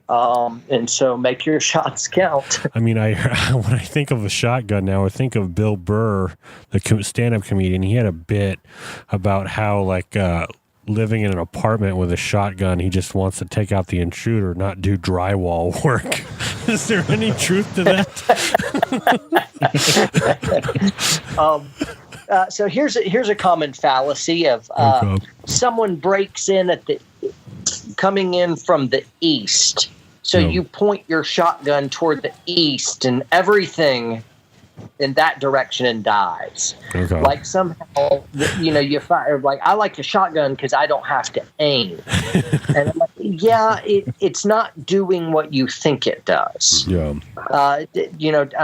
And so make your shots count. I mean, when I think of a shotgun now, I think of Bill Burr, the stand-up comedian. He had a bit about how, like, living in an apartment with a shotgun, he just wants to take out the intruder, not do drywall work. Is there any truth to that? So here's a common fallacy of someone breaks in coming in from the east. So you point your shotgun toward the east, and everything in that direction and dies. Okay. Like somehow, you fire. Like, I like a shotgun because I don't have to aim. And I'm like, it's not doing what you think it does. Yeah. Out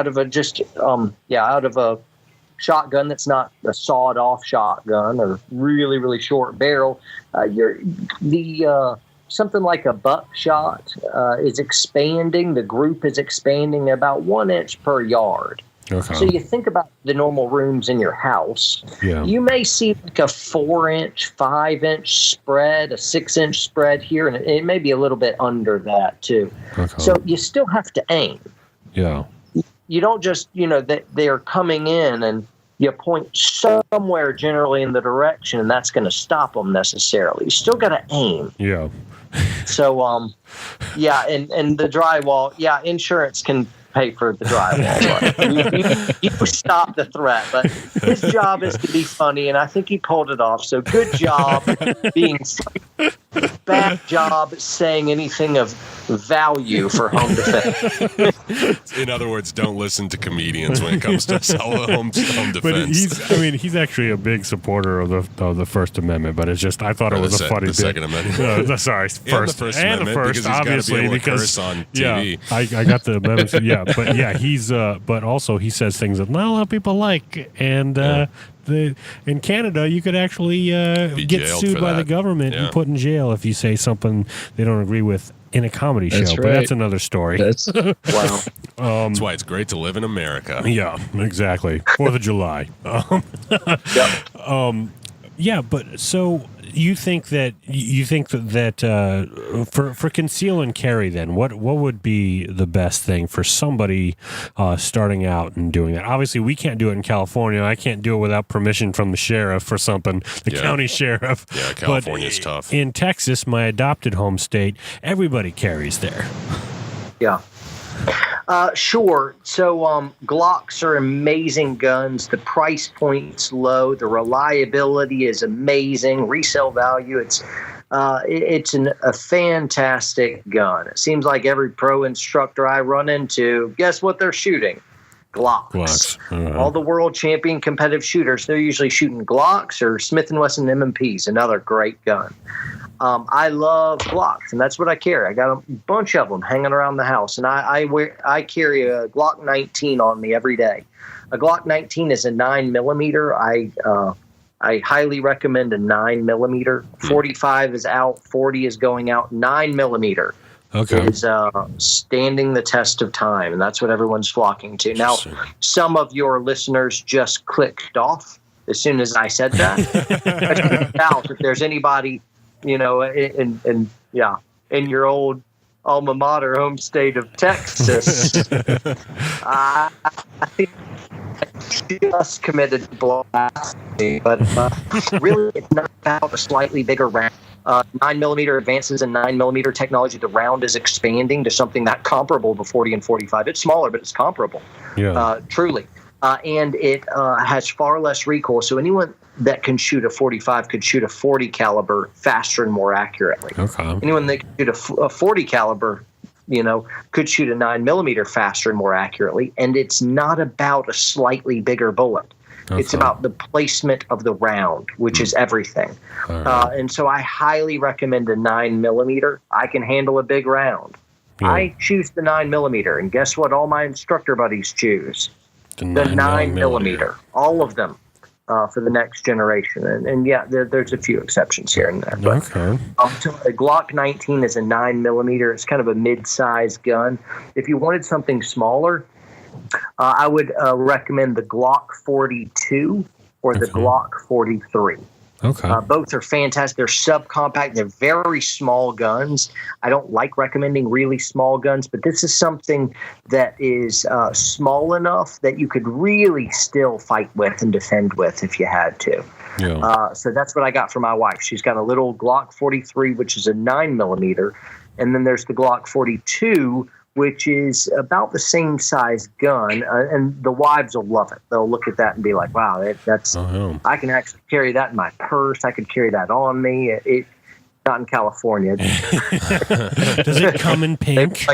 of a shotgun that's not a sawed-off shotgun or really, really short barrel, something like a buckshot is expanding. The group is expanding about 1 inch per yard. Okay. So you think about the normal rooms in your house. Yeah. You may see like a 4-inch, 5-inch spread, a 6-inch spread here, and it may be a little bit under that too. Okay. So you still have to aim. Yeah. You don't just, they're coming in and you point somewhere generally in the direction, and that's going to stop them necessarily. You still got to aim. Yeah. So, and the drywall, insurance can pay for the drywall. you stop the threat, but his job is to be funny, and I think he pulled it off. So good job being funny. Bad job saying anything of value for home defense. In other words, don't listen to comedians when it comes to home defense. But he's actually a big supporter of the First Amendment. But it's just, I thought it was a funny bit. Second Amendment. Sorry, first and the first, obviously, because on TV. I got the amendments. He's but also he says things that not a lot of people like, and in Canada you could actually get sued by the government and put in jail if you say something they don't agree with in a comedy show. But that's another story. Wow. That's why it's great to live in America. Yeah, exactly. 4th of July. But so you think that for conceal and carry, then what would be the best thing for somebody starting out and doing that? Obviously, we can't do it in California. I can't do it without permission from the sheriff for something, the county sheriff. Yeah, California's tough. In Texas, my adopted home state, everybody carries there. Yeah. Sure. So Glocks are amazing guns. The price point's low. The reliability is amazing. Resale value, it's a fantastic gun. It seems like every pro instructor I run into, guess what they're shooting? Glocks. All the world champion competitive shooters, they're usually shooting Glocks or Smith & Wesson M&Ps, another great gun. I love Glocks, and that's what I carry. I got a bunch of them hanging around the house, and I carry a Glock 19 on me every day. A Glock 19 is a 9mm. I highly recommend a 9mm. 45 is out, 40 is going out. 9mm is standing the test of time, and that's what everyone's flocking to. Now, some of your listeners just clicked off as soon as I said that. If there's anybody in your old alma mater, home state of Texas, I think just committed blasphemy, but really it's not about a slightly bigger round. 9mm advances in 9mm technology. The round is expanding to something that comparable to 40 and 45. It's smaller, but it's comparable, truly. And it has far less recoil. So anyone that can shoot a 45 could shoot a 40 caliber faster and more accurately. Okay. Anyone that can shoot a 40 caliber, could shoot a 9mm faster and more accurately. And it's not about a slightly bigger bullet. Okay. It's about the placement of the round, which is everything. Right. And so I highly recommend a 9mm. I can handle a big round. Yeah. I choose the 9mm, and guess what? All my instructor buddies choose the 9mm. All of them for the next generation. And there's a few exceptions here and there. But, so the Glock 19 is a 9mm. It's kind of a mid-sized gun. If you wanted something smaller, I would recommend the Glock 42 or the Glock 43. Okay. Both are fantastic. They're subcompact. They're very small guns. I don't like recommending really small guns, but this is something that is small enough that you could really still fight with and defend with if you had to. Yeah. So that's what I got for my wife. She's got a little Glock 43, which is a 9mm, and then there's the Glock 42, which is about the same size gun, and the wives will love it. They'll look at that and be like, wow, that's I can actually carry that in my purse. I could carry that on me. Not in California. Does it come in pink?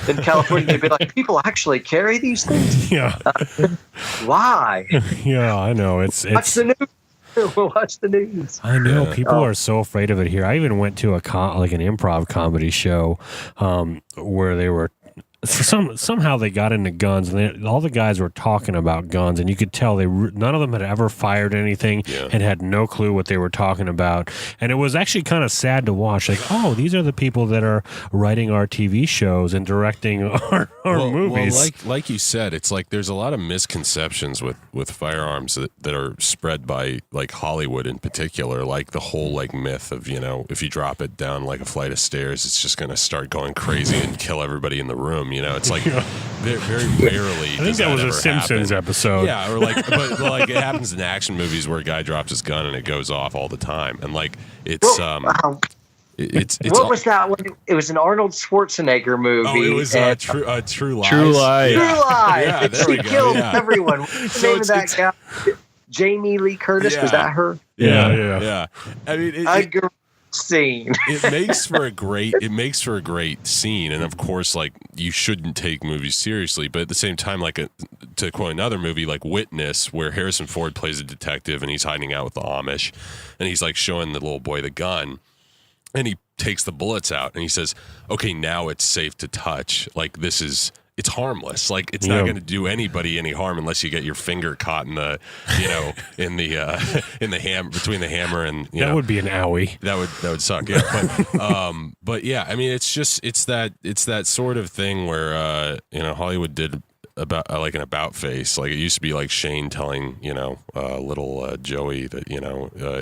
In California, they'd be like, people actually carry these things? Yeah. Why? Yeah, I know. Watch the news. Watch the news. I know people are so afraid of it here. I even went to an improv comedy show where they were somehow they got into guns, and all the guys were talking about guns, and you could tell none of them had ever fired anything and had no clue what they were talking about. And it was actually kind of sad to watch. Like, oh, these are the people that are writing our TV shows and directing our movies. Well, like you said, it's like there's a lot of misconceptions with firearms that are spread by like Hollywood in particular, like the whole like myth of, if you drop it down like a flight of stairs, it's just going to start going crazy and kill everybody in the room. It's like very, very rarely. I think that was a Simpsons episode. Yeah, or but it happens in action movies where a guy drops his gun and it goes off all the time, and like it's what was that one? It was an Arnold Schwarzenegger movie. Oh, it was True Lies. True Lies. True Lies. Yeah, there we go. Killed everyone. What's the name of that guy? Jamie Lee Curtis. Was that her? Yeah. I mean, scene. It makes for a great scene, and of course, like, you shouldn't take movies seriously, but at the same time, like, to quote another movie like Witness, where Harrison Ford plays a detective and he's hiding out with the Amish, and he's like showing the little boy the gun, and he takes the bullets out and he says, okay, now it's safe to touch. Like, it's harmless. Like, it's not going to do anybody any harm unless you get your finger caught in the, in the ham between the hammer and that would be an owie. That would suck. Yeah, but yeah, I mean, it's that sort of thing where Hollywood did about like an about face. Like, it used to be like Shane telling little Joey that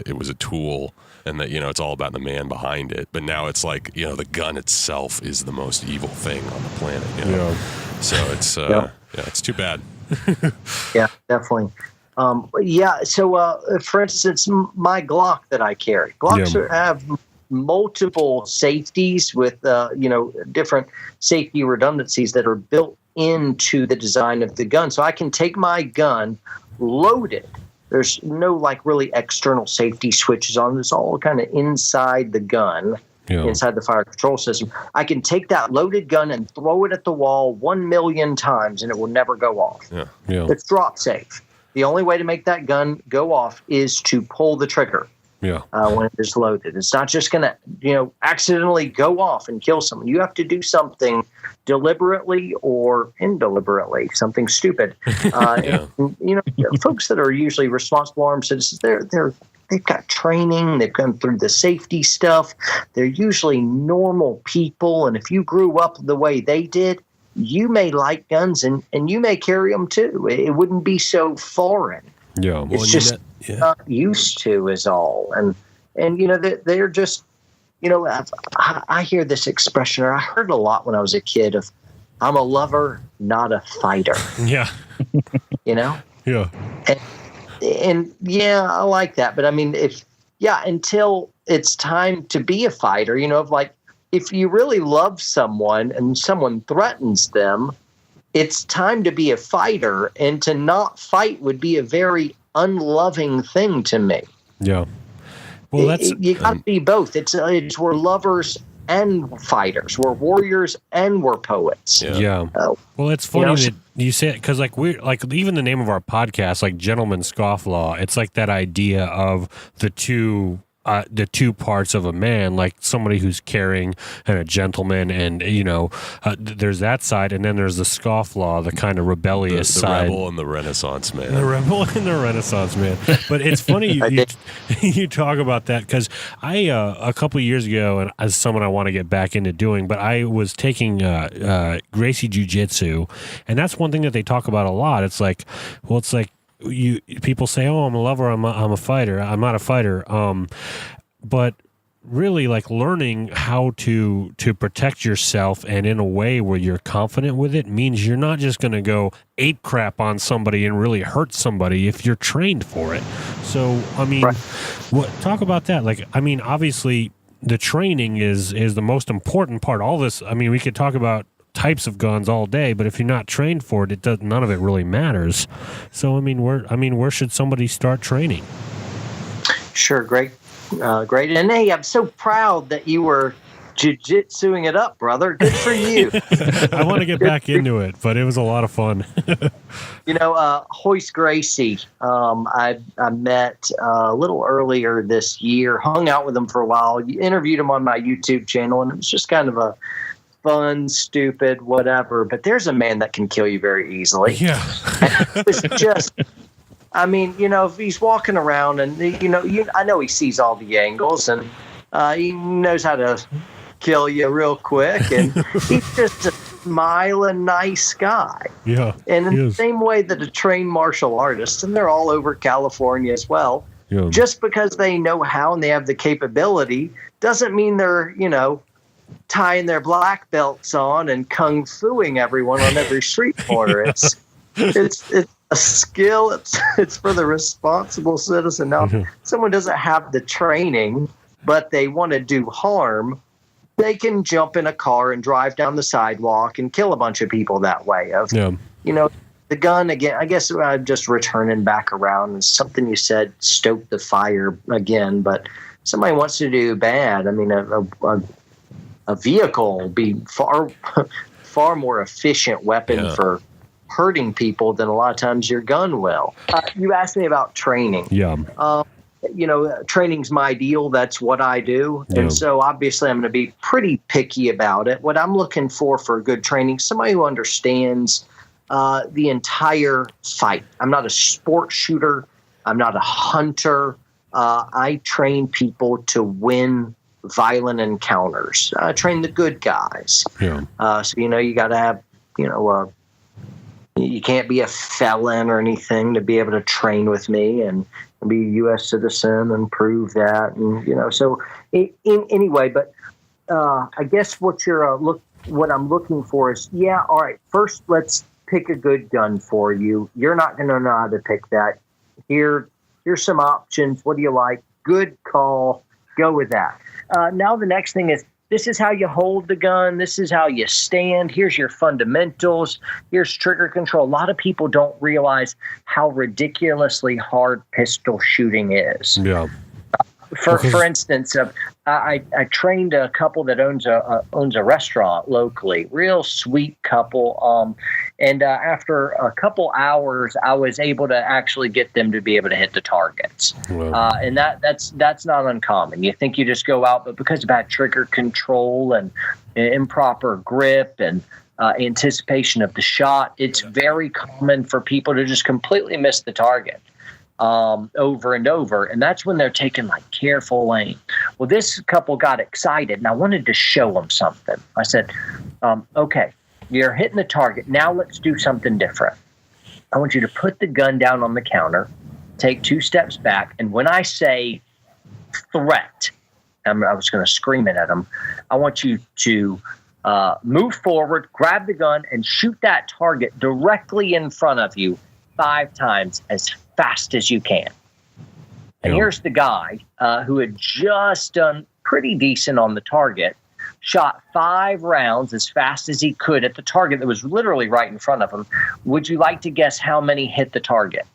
it was a tool and that it's all about the man behind it. But now it's like the gun itself is the most evil thing on the planet. Yeah. So it's it's too bad. Yeah, definitely. So for instance, my Glock that I carry, Glocks have multiple safeties with different safety redundancies that are built into the design of the gun. So I can take my gun loaded. There's no like really external safety switches on. It's all kind of inside the gun. Yeah. Inside the fire control system. I can take that loaded gun and throw it at the wall 1 million times and it will never go off. Yeah. It's drop safe. The only way to make that gun go off is to pull the trigger when it is loaded. It's not just going to accidentally go off and kill someone. You have to do something deliberately or indeliberately, something stupid. Folks that are usually responsible armed citizens, they've got training. They've gone through the safety stuff. They're usually normal people. And if you grew up the way they did, you may like guns and you may carry them too. It wouldn't be so foreign. Yeah. Well, it's just not used to is all. And they're just I hear this expression, or I heard a lot when I was a kid of, I'm a lover, not a fighter. Yeah. Yeah. And yeah, I like that. But I mean, until it's time to be a fighter, if you really love someone and someone threatens them, it's time to be a fighter, and to not fight would be a very unloving thing to me. Yeah. Well, you got to be both. It's we're lovers and fighters. We're warriors and we're poets. Yeah. Well, it's funny that you say it, because even the name of our podcast, like Gentleman Scofflaw, it's like that idea of the two parts of a man, like somebody who's caring and a gentleman, and there's that side, and then there's the scofflaw, the kind of rebellious the side, rebel and the Renaissance man. the rebel and the Renaissance man. But it's funny you talk about that, because I a couple of years ago, and as someone I want to get back into doing, but I was taking Gracie Jiu-Jitsu, and that's one thing that they talk about a lot. It's like people say, "Oh, I'm a lover. I'm a fighter." I'm not a fighter. But really, like, learning how to protect yourself, and in a way where you're confident with it, means you're not just going to go ape crap on somebody and really hurt somebody if you're trained for it. So, I mean, talk about that. Like, I mean, obviously, the training is the most important part. All this, I mean, we could talk about types of guns all day, but if you're not trained for it, none of it really matters. So where should somebody start training? Sure, great. And hey, I'm so proud that you were jiu-jitsuing it up, brother. Good for you. I want to get back into it, but it was a lot of fun. Hoist Gracie, I met a little earlier this year, hung out with him for a while, interviewed him on my YouTube channel, and it was just kind of a fun, stupid, whatever. But there's a man that can kill you very easily. Yeah. It was just, I mean, if he's walking around and, I know he sees all the angles, and he knows how to kill you real quick. And he's just a smiling, nice guy. Yeah. And in the same way that a trained martial artist, and they're all over California as well, just because they know how and they have the capability doesn't mean they're, tying their black belts on and kung fuing everyone on every street corner. It's a skill. It's for the responsible citizen. Now, if someone doesn't have the training, but they want to do harm, they can jump in a car and drive down the sidewalk and kill a bunch of people that way. The gun, again, I guess I'm just returning back around. And something you said, stoke the fire again, but somebody wants to do bad. I mean, a vehicle will be far more efficient weapon for hurting people than a lot of times your gun will. You asked me about training. Yeah. Training's my deal. That's what I do. Yeah. And so obviously I'm going to be pretty picky about it. What I'm looking for good training, somebody who understands the entire fight. I'm not a sport shooter. I'm not a hunter. I train people to win violent encounters. Train the good guys. Yeah. So you got to have you can't be a felon or anything to be able to train with me and be a U.S. citizen and prove that. And so anyway, but I guess what I'm looking for is all right. First, let's pick a good gun for you. You're not going to know how to pick that. Here's some options. What do you like? Good call. Go with that. Now the next thing is, this is how you hold the gun. This is how you stand. Here's your fundamentals. Here's trigger control. A lot of people don't realize how ridiculously hard pistol shooting is. Yeah. For instance, I trained a couple that owns a restaurant locally, real sweet couple. And after a couple hours, I was able to actually get them to be able to hit the targets. Wow. And that's not uncommon. You think you just go out, but because of bad trigger control and improper grip and anticipation of the shot, it's very common for people to just completely miss the target. Over and over, and that's when they're taking like careful aim. Well, this couple got excited, and I wanted to show them something. I said, okay, you're hitting the target. Now let's do something different. I want you to put the gun down on the counter, take 2 steps back, and when I say threat, I was going to scream it at them. I want you to move forward, grab the gun, and shoot that target directly in front of you 5 times as fast as you can. And here's the guy who had just done pretty decent on the target, shot 5 rounds as fast as he could at the target that was literally right in front of him. Would you like to guess how many hit the target?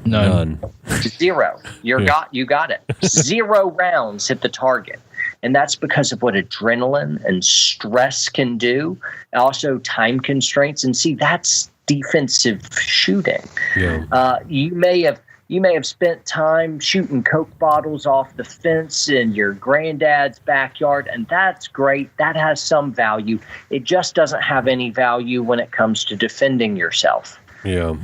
None. 0. You got it. 0 rounds hit the target. And that's because of what adrenaline and stress can do. Also time constraints. And see, that's defensive shooting. Yeah. You may have spent time shooting Coke bottles off the fence in your granddad's backyard, and that's great. That has some value. It just doesn't have any value when it comes to defending yourself. Yeah.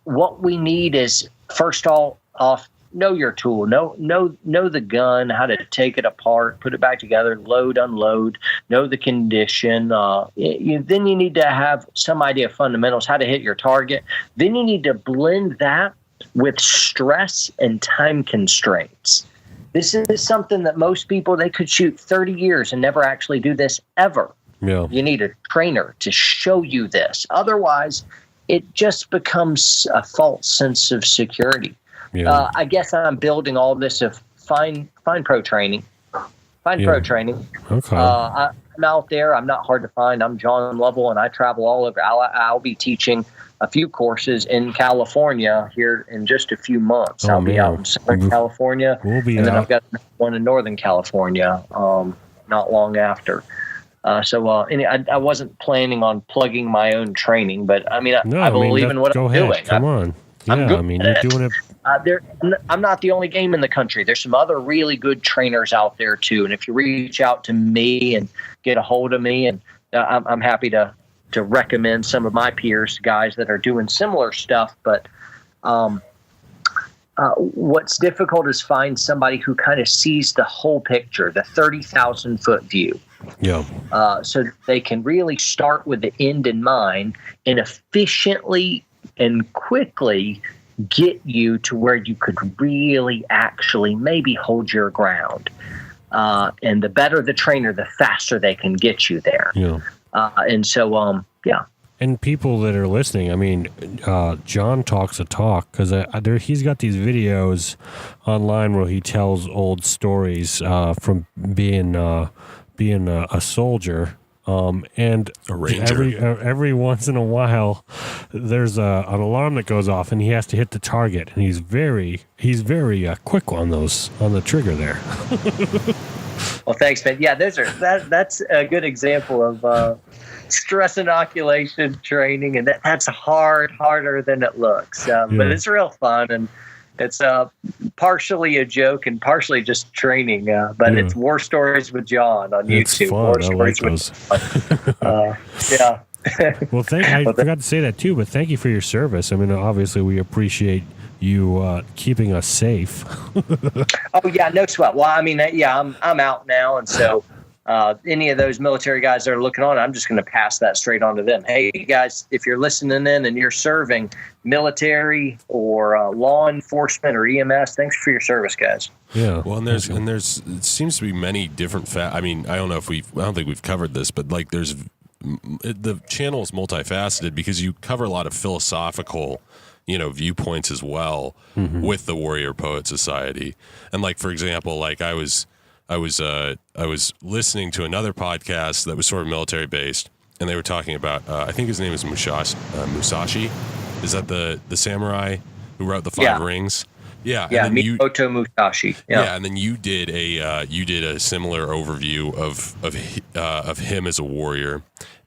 What we need is, first off, know your tool, know the gun, how to take it apart, put it back together, load, unload, know the condition. Then you need to have some idea of fundamentals, how to hit your target. Then you need to blend that with stress and time constraints. This is something that most people, they could shoot 30 years and never actually do this ever. Yeah. You need a trainer to show you this. Otherwise, it just becomes a false sense of security. Yeah. I guess I'm building all this of find pro training. Pro training. Okay. I'm out there. I'm not hard to find. I'm John Lovell, and I travel all over. I'll be teaching a few courses in California here in just a few months. I'll be out in Southern California, We'll be and then out. I've got one in Northern California not long after. I wasn't planning on plugging my own training, but I believe in what I'm doing. Come on. Yeah, I'm good you're doing it. I'm not the only game in the country. There's some other really good trainers out there too. And if you reach out to me and get a hold of me, and I'm happy to recommend some of my peers, guys that are doing similar stuff. But what's difficult is find somebody who kind of sees the whole picture, the 30,000 foot view. Yeah. So they can really start with the end in mind and efficiently and quickly get you to where you could really actually maybe hold your ground. And the better the trainer, the faster they can get you there. Yeah. Yeah. And people that are listening, John talks a talk because he's got these videos online where he tells old stories from being a soldier. And A ranger. every once in a while, there's an alarm that goes off, and he has to hit the target. And he's very quick on the trigger there. Well, thanks, man. Yeah, that's a good example of stress inoculation training, and that's harder than it looks. But it's real fun, and it's partially a joke and partially just training. But it's War Stories with John on It's YouTube. fun. War I like Stories those. yeah. Well, I forgot to say that too, but thank you for your service. Obviously, we appreciate you keeping us safe. Oh yeah, no sweat. Well, I'm out now, and so any of those military guys that are looking on, I'm just going to pass that straight on to them. Hey guys, if you're listening in and you're serving military or law enforcement or EMS, thanks for your service, guys. Yeah. Well, and there's it seems to be many different. I don't think we've covered this, but like the channel is multifaceted because you cover a lot of philosophical viewpoints as well with the Warrior Poet Society. And like, for example, like I was listening to another podcast that was sort of military based, and they were talking about, I think his name is Musashi. Is that the samurai who wrote the Five Rings? Yeah. Yeah. Miyamoto Musashi. Yeah. And then you did a similar overview of him as a warrior.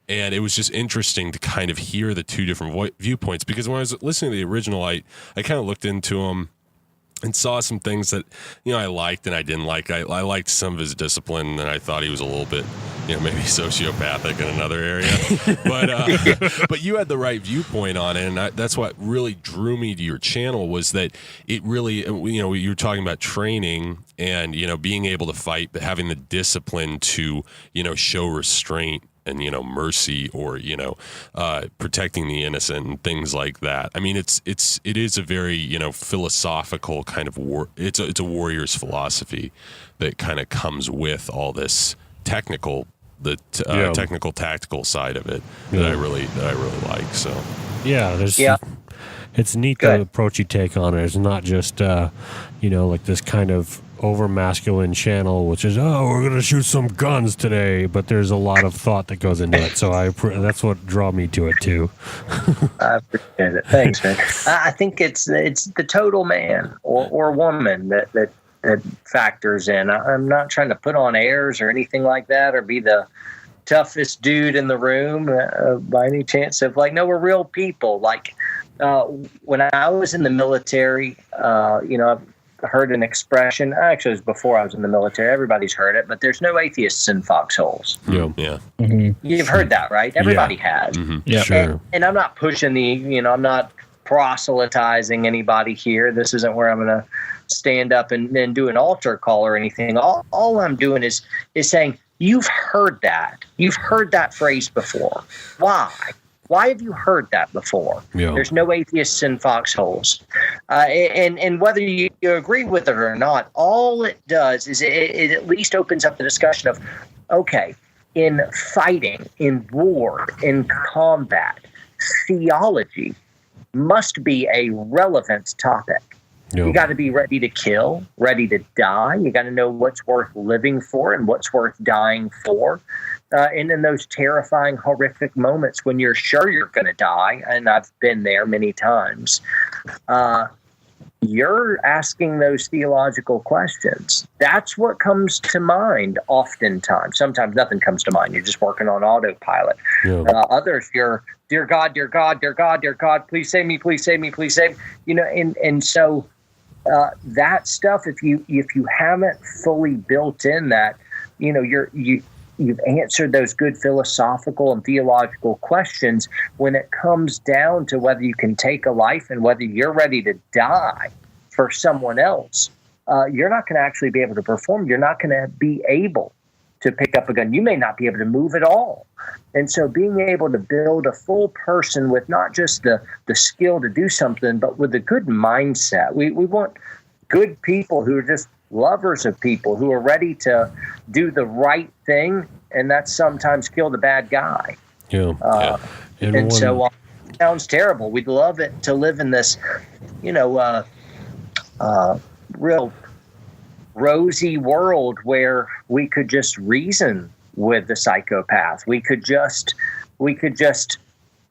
And it was just interesting to kind of hear the two different viewpoints, because when I was listening to the original, I kind of looked into them and saw some things that, I liked and I didn't like. I liked some of his discipline, and I thought he was a little bit, maybe sociopathic in another area. But you had the right viewpoint on it, and that's what really drew me to your channel, was that it really, you were talking about training and, being able to fight, but having the discipline to, show restraint mercy, or protecting the innocent and things like that. I mean, it is a very philosophical kind of war. It's a warrior's philosophy that kind of comes with all this technical tactical side of it that I really like. So it's neat the approach you take on it. It's not just like this kind of over masculine channel, which is we're gonna shoot some guns today, but there's a lot of thought that goes into it. So that's what drew me to it too. I appreciate it. Thanks, man. I think it's the total man or woman that factors in. I'm not trying to put on airs or anything like that, or be the toughest dude in the room by any chance. Of no, we're real people. When I was in the military, I've heard an expression. Actually, it was before I was in the military. Everybody's heard it, but there's no atheists in foxholes. Yeah. Mm-hmm. You've heard that, right? Everybody has. Mm-hmm. Yeah, sure. And I'm not pushing I'm not proselytizing anybody here. This isn't where I'm going to stand up and do an altar call or anything. All I'm doing is saying, you've heard that. You've heard that phrase before. Why? Why have you heard that before? Yeah. There's no atheists in foxholes. And whether you agree with it or not, all it does is it at least opens up the discussion of, okay, in fighting, in war, in combat, theology must be a relevant topic. Yeah. You got to be ready to kill, ready to die. You got to know what's worth living for and what's worth dying for. And in those terrifying, horrific moments when you're sure you're going to die, and I've been there many times, you're asking those theological questions. That's what comes to mind oftentimes. Sometimes nothing comes to mind. You're just working on autopilot. Yeah. Others, you're, dear God, dear God, dear God, dear God, please save me, please save me, please save me. And so that stuff, if you haven't fully built in that, you've answered those good philosophical and theological questions. When it comes down to whether you can take a life and whether you're ready to die for someone else, you're not going to actually be able to perform. You're not going to be able to pick up a gun. You may not be able to move at all. And so being able to build a full person with not just the skill to do something, but with a good mindset. We want good people who are just lovers of people, who are ready to do the right thing, and that's sometimes kill the bad guy. Yeah. So it sounds terrible. We'd love it to live in this, real rosy world where we could just reason with the psychopath. We could just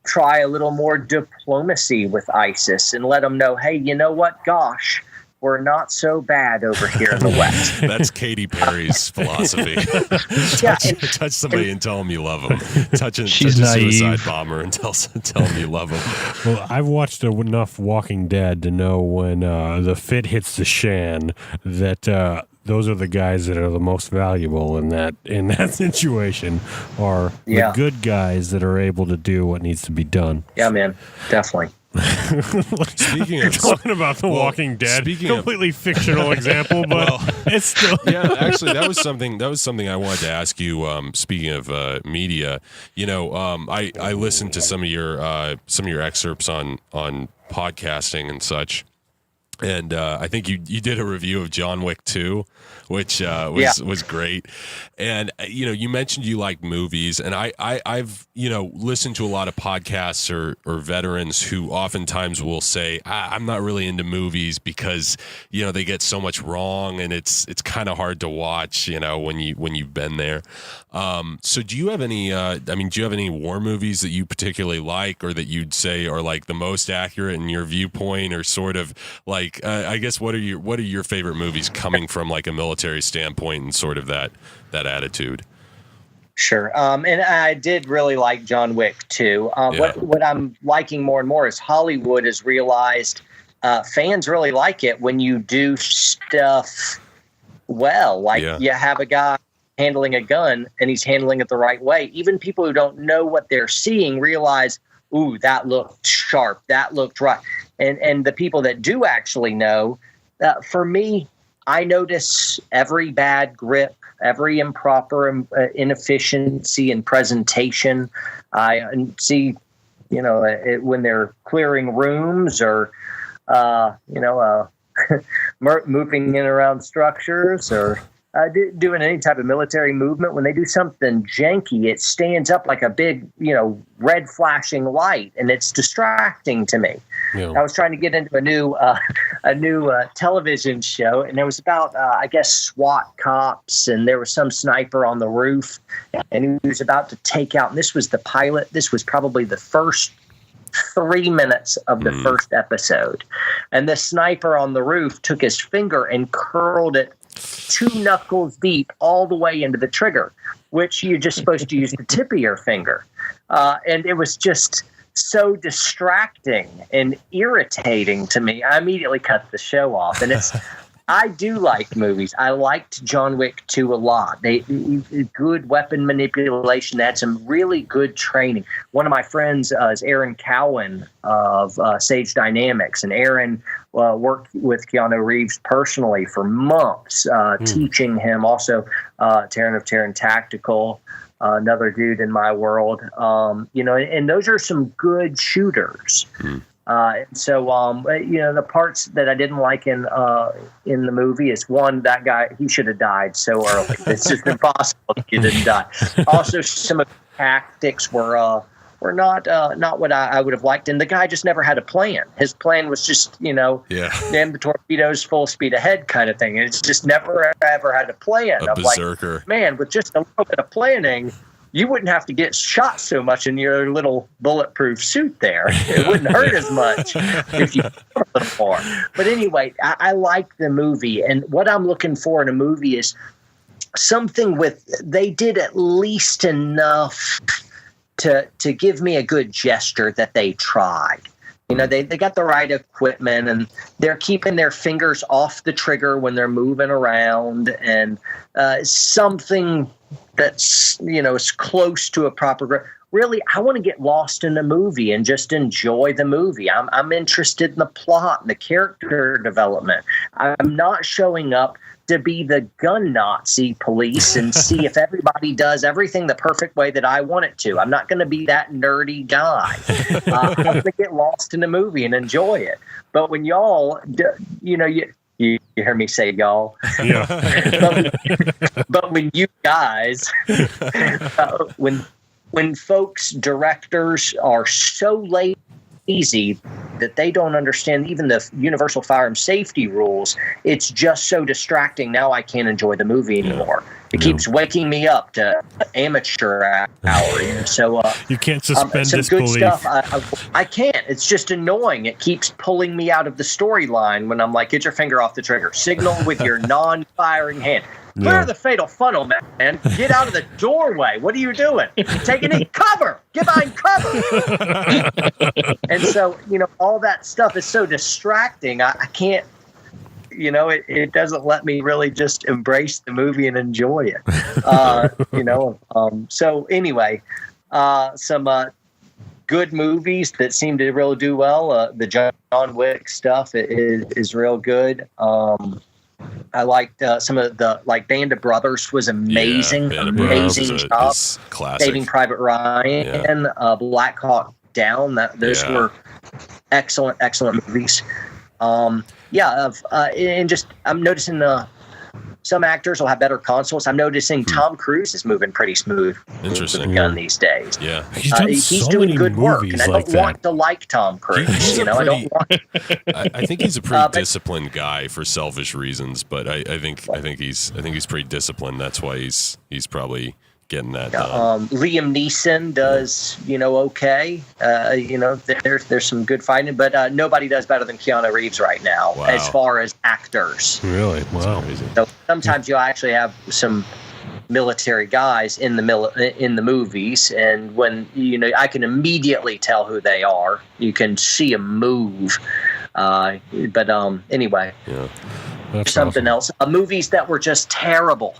try a little more diplomacy with ISIS and let them know, hey, you know what? Gosh, we're not so bad over here in the West. That's Katy Perry's philosophy. touch somebody and tell them you love them. Touch a suicide bomber and tell them you love them. Well, I've watched enough Walking Dead to know when the fit hits the shan that those are the guys that are the most valuable in that situation, are the good guys that are able to do what needs to be done. Yeah, man, definitely. Speaking of talking about The Walking Dead, completely fictional example, but it's still actually that was something I wanted to ask you. Speaking of media, I listened to some of your excerpts on podcasting and such, and I think you did a review of John Wick 2, which was great. And you mentioned you like movies, and I've listened to a lot of podcasts or veterans who oftentimes will say, I'm not really into movies because they get so much wrong, and it's kind of hard to watch when you've been there. So do you have any war movies that you particularly like, or that you'd say are like the most accurate in your viewpoint, or sort of like I guess what are your favorite movies coming from like a military standpoint and sort of that attitude? Sure. And I did really like John Wick too. What I'm liking more and more is Hollywood has realized fans really like it when you do stuff well. You have a guy handling a gun and he's handling it the right way. Even people who don't know what they're seeing realize, ooh, that looked sharp. That looked right. And the people that do actually know, for me, I notice every bad grip. every improper inefficiency in presentation. I see, when they're clearing rooms or, moving in around structures or doing any type of military movement. When they do something janky, it stands up like a big, red flashing light, and it's distracting to me. Yeah. I was trying to get into a new television show, and it was about, I guess, SWAT cops, and there was some sniper on the roof, and he was about to take out, and this was the pilot. This was probably the first 3 minutes of the first episode. And the sniper on the roof took his finger and curled it 2 knuckles deep all the way into the trigger, which you're just supposed to use the tip of your finger. And it was just so distracting and irritating to me. I immediately cut the show off. And I do like movies. I liked John Wick 2 a lot. They good weapon manipulation. They had some really good training. One of my friends is Aaron Cowan of Sage Dynamics, and Aaron worked with Keanu Reeves personally for months, teaching him. Also, Terran of Terran Tactical, another dude in my world. And those are some good shooters. So the parts that I didn't like in the movie is, one, that guy, he should have died so early. It's just impossible if he didn't die. Also, some of the tactics were not what I would have liked, and the guy just never had a plan. His plan was just damn the torpedoes full speed ahead kind of thing. And it's just never ever had a plan. A berserker. Like, man, with just a little bit of planning, you wouldn't have to get shot so much in your little bulletproof suit there. It wouldn't hurt as much if you put a little more. But anyway, I like the movie. And what I'm looking for in a movie is something they did at least enough to give me a good gesture that they tried. They got the right equipment, and they're keeping their fingers off the trigger when they're moving around, and something that's, is close to a proper. Really, I want to get lost in the movie and just enjoy the movie. I'm interested in the plot and the character development. I'm not showing up to be the gun Nazi police and see if everybody does everything the perfect way that I want it to. I'm not going to be that nerdy guy. I'm going to get lost in the movie and enjoy it. But when y'all, you hear me say y'all, but when you guys, when folks, directors are so lazy that they don't understand even the universal firearm safety rules, it's just so distracting. Now I can't enjoy the movie anymore. It keeps waking me up to amateur hour. So you can't suspend some disbelief. Good stuff. I can't. It's just annoying. It keeps pulling me out of the storyline when I'm like, get your finger off the trigger. Signal with your non-firing hand. Clear the fatal funnel, man. Get out of the doorway. What are you doing? Take any cover. Get behind cover. And so, all that stuff is so distracting. I can't, it doesn't let me really just embrace the movie and enjoy it. So anyway, some good movies that seem to really do well. The John Wick stuff is real good. I liked some of the, Band of Brothers was amazing, amazing job. Saving Private Ryan, Black Hawk Down. Those were excellent movies. And just I'm noticing some actors will have better consoles. I'm noticing Tom Cruise is moving pretty smooth with the gun these days. Yeah, he's doing good work, and I don't want to like Tom Cruise. I don't want. I think he's a pretty disciplined guy for selfish reasons, but I think he's pretty disciplined. That's why he's probably getting that done. Liam Neeson does, okay. There's some good fighting, but nobody does better than Keanu Reeves right now as far as actors. Really? Wow. So sometimes you'll actually have some military guys in the movies, and when I can immediately tell who they are. You can see them move. Anyway, that's something awesome. else. Movies that were just terrible.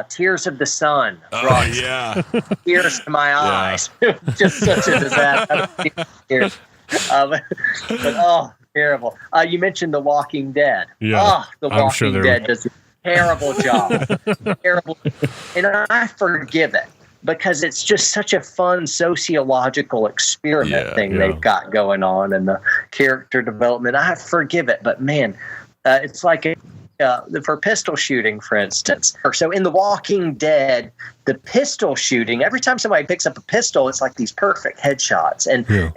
Tears of the Sun. Tears to my eyes. Just such a disaster. Terrible. You mentioned The Walking Dead. Yeah, The Walking Dead does terrible job. Terrible. And I forgive it because it's just such a fun sociological experiment thing they've got going on, and the character development. I forgive it, but man, it's like for pistol shooting, for instance. So in The Walking Dead, the pistol shooting, every time somebody picks up a pistol, it's like these perfect headshots.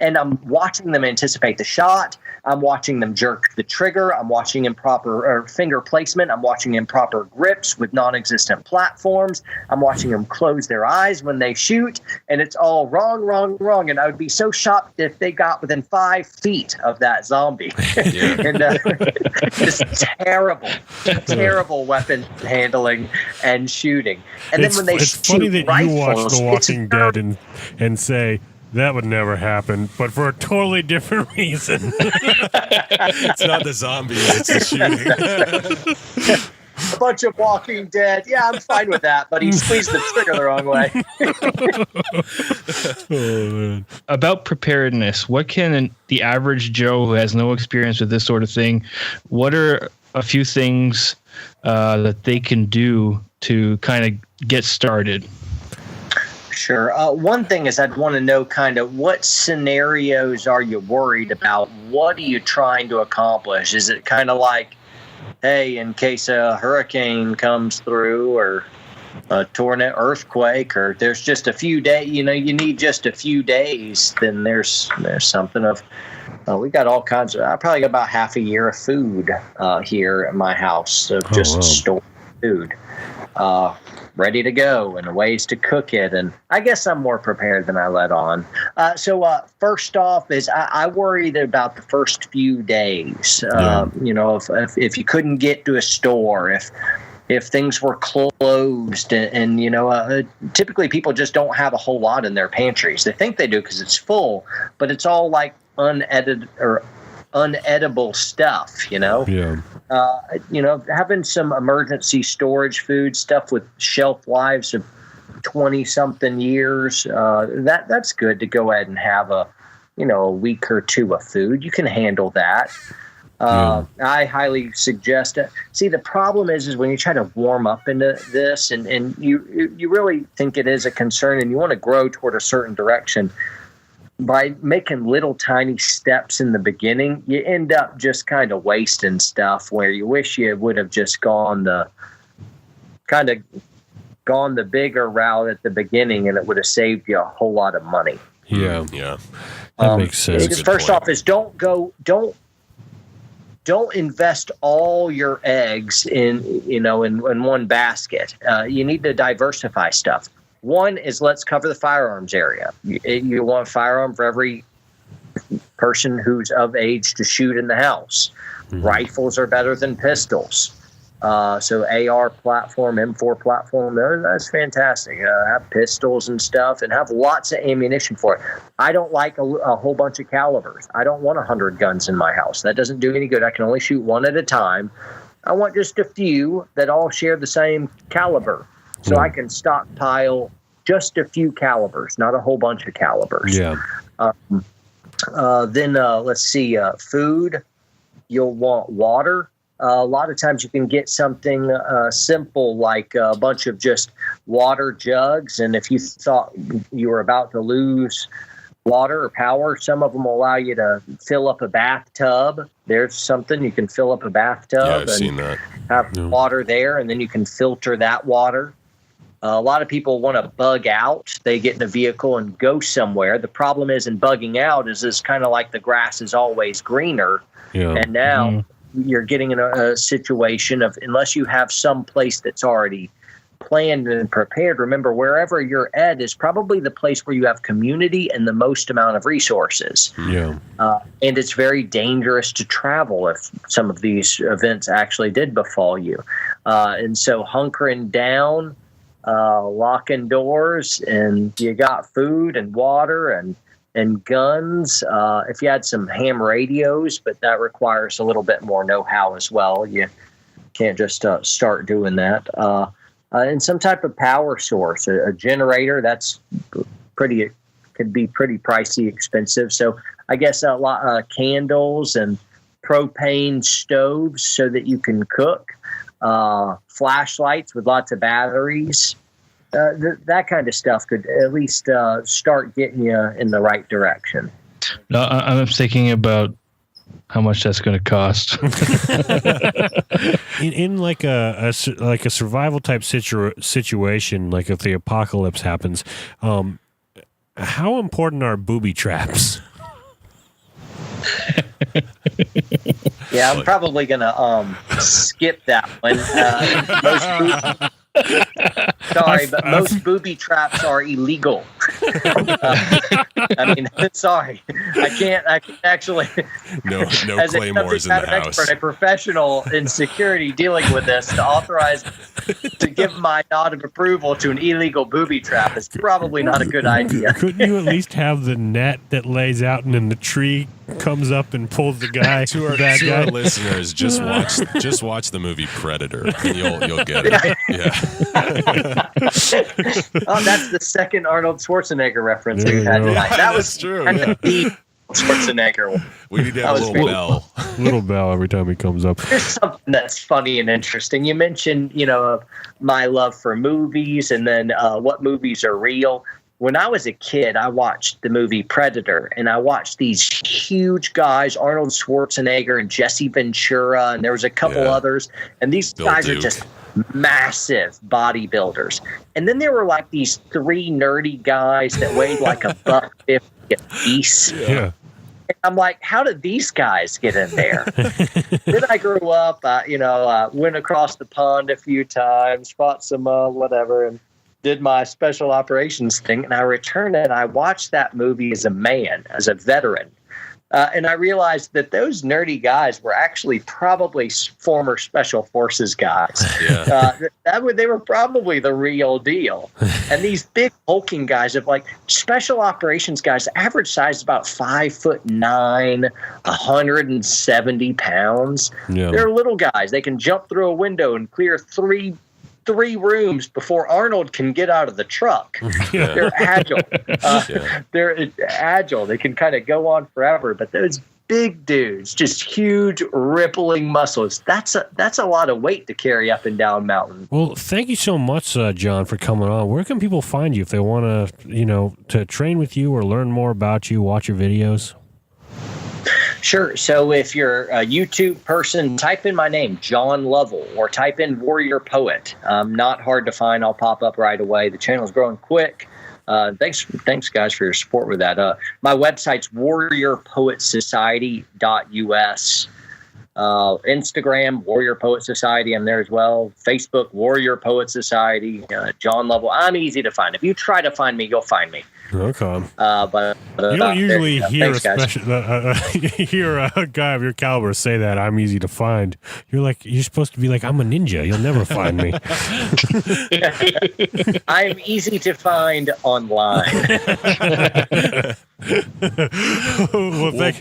And I'm watching them anticipate the shot. I'm watching them jerk the trigger. I'm watching improper finger placement. I'm watching improper grips with non-existent platforms. I'm watching them close their eyes when they shoot. And it's all wrong, wrong, wrong. And I would be so shocked if they got within 5 feet of that zombie. And just terrible weapon handling and shooting. And then when they it's funny that rifles, you watch The Walking Dead and say, that would never happen, but for a totally different reason. It's not the zombies, it's the shooting. A bunch of Walking Dead. Yeah, I'm fine with that, but he squeezed the trigger the wrong way. Oh, man. About preparedness, what can the average Joe who has no experience with this sort of thing, what are a few things that they can do to kind of get started? Sure. One thing is I'd want to know kind of what scenarios are you worried about? What are you trying to accomplish? Is it kind of like, hey, in case a hurricane comes through or a tornado, earthquake, or there's just a few days, you need just a few days, then there's something of, we got all kinds of, I probably got about half a year of food here at my house of just stored food. Ready to go and ways to cook it. And I guess I'm more prepared than I let on. So first off is I worried about the first few days. If you couldn't get to a store, if things were closed and typically people just don't have a whole lot in their pantries. They think they do because it's full, but it's all like unedited or unedible stuff, Yeah. Having some emergency storage food stuff with shelf lives of 20-something years, that's good to go ahead and have a week or two of food. You can handle that. I highly suggest it. See, the problem is when you try to warm up into this and you really think it is a concern and you want to grow toward a certain direction, by making little tiny steps in the beginning, you end up just kind of wasting stuff where you wish you would have just gone the bigger route at the beginning, and it would have saved you a whole lot of money. Yeah. That makes sense. First off is don't invest all your eggs in one basket. You need to diversify stuff. One is let's cover the firearms area. You want a firearm for every person who's of age to shoot in the house. Mm-hmm. Rifles are better than pistols. So AR platform, M4 platform, that's fantastic. Have pistols and stuff and have lots of ammunition for it. I don't like a whole bunch of calibers. I don't want 100 guns in my house. That doesn't do any good. I can only shoot one at a time. I want just a few that all share the same caliber. So I can stockpile just a few calibers, not a whole bunch of calibers. Yeah. Then let's see, food. You'll want water. A lot of times you can get something simple like a bunch of just water jugs. And if you thought you were about to lose water or power, some of them will allow you to fill up a bathtub. There's something you can fill up a bathtub I've seen that. Have water there, and then you can filter that water. A lot of people want to bug out. They get in a vehicle and go somewhere. The problem is in bugging out is it's kind of like the grass is always greener. Yeah. And now you're getting in a situation of, unless you have some place that's already planned and prepared, remember, wherever you're at is probably the place where you have community and the most amount of resources. Yeah. And it's very dangerous to travel if some of these events actually did befall you. And so hunkering down, locking doors, and you got food and water and guns. If you had some ham radios, but that requires a little bit more know-how as well. You can't just start doing that. And some type of power source, a generator, that's could be pretty pricey, expensive. So I guess a lot candles and propane stoves so that you can cook. flashlights with lots of batteries. That kind of stuff could at least start getting you in the right direction. No, I'm thinking about how much that's going to cost. in like a survival type situation, like if the apocalypse happens, how important are booby traps? Yeah, I'm probably gonna skip that one. Most booby traps are illegal. I mean, sorry, I can't actually. No claymores in the house. Expert, a professional in security dealing with this to authorize to give my nod of approval to an illegal booby trap is probably not a good idea. Couldn't you at least have the net that lays out and then the tree comes up and pulls the guy? To our listeners, just watch the movie Predator, and you'll get it. Yeah. Oh, that's the second Arnold Schwarzenegger reference we've had tonight. That was true. Kind of deep Schwarzenegger one. We need to have a little bell. Little bell every time he comes up. There's something that's funny and interesting. You mentioned, my love for movies and then what movies are real. When I was a kid, I watched the movie Predator, and I watched these huge guys, Arnold Schwarzenegger and Jesse Ventura, and there was a couple others, and these guys are just massive bodybuilders. And then there were like these three nerdy guys that weighed like $150 a piece. Yeah. And I'm like, how did these guys get in there? Then I grew up, went across the pond a few times, fought some whatever, and did my special operations thing, and I returned and I watched that movie as a man, as a veteran. And I realized that those nerdy guys were actually probably former special forces guys. Yeah. They were probably the real deal. And these big hulking guys of like special operations guys, average size is about 5'9", 170 pounds. Yeah. They're little guys. They can jump through a window and clear three rooms before Arnold can get out of the truck. Yeah. They're agile. They're agile. They can kind of go on forever. But those big dudes, just huge rippling muscles. That's a lot of weight to carry up and down mountains. Well, thank you so much, John, for coming on. Where can people find you if they want to train with you or learn more about you, watch your videos? Sure. So if you're a YouTube person, type in my name, John Lovell, or type in Warrior Poet. Not hard to find. I'll pop up right away. The channel's growing quick. Thanks, guys, for your support with that. My website's warriorpoetsociety.us. Instagram, Warrior Poet Society. I'm there as well. Facebook, Warrior Poet Society. John Lovell. I'm easy to find. If you try to find me, you'll find me. Okay. But you don't usually hear thanks, hear a guy of your caliber say that I'm easy to find. You're supposed to be like, I'm a ninja. You'll never find me. I'm easy to find online.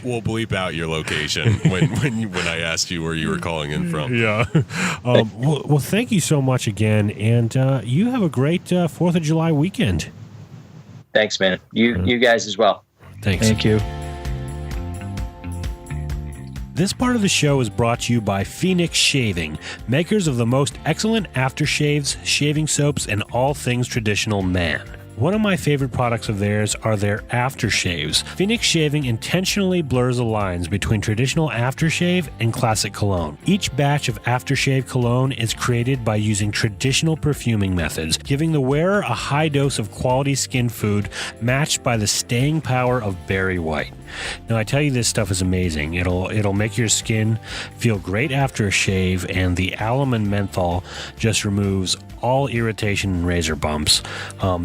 We'll bleep out your location when I asked you where you were calling in from. Yeah. Well, thank you so much again, and you have a great 4th of July weekend. Thanks, man. You guys as well. Thanks. Thank you. This part of the show is brought to you by Phoenix Shaving, makers of the most excellent aftershaves, shaving soaps, and all things traditional man. One of my favorite products of theirs are their aftershaves. Phoenix Shaving intentionally blurs the lines between traditional aftershave and classic cologne. Each batch of aftershave cologne is created by using traditional perfuming methods, giving the wearer a high dose of quality skin food matched by the staying power of berry white. Now, I tell you, this stuff is amazing. It'll make your skin feel great after a shave, and the alum and menthol just removes all irritation and razor bumps.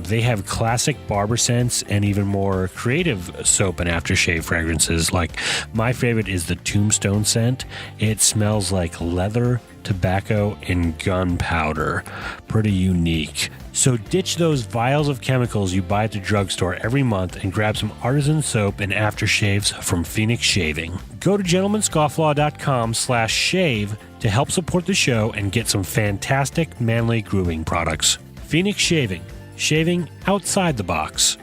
They have classic barber scents and even more creative soap and aftershave fragrances. Like, my favorite is the Tombstone scent. It smells like leather, tobacco, and gunpowder. Pretty unique. So ditch those vials of chemicals you buy at the drugstore every month and grab some artisan soap and aftershaves from Phoenix Shaving. Go to gentlemanscofflaw.com/shave to help support the show and get some fantastic manly grooming products. Phoenix Shaving. Shaving outside the box.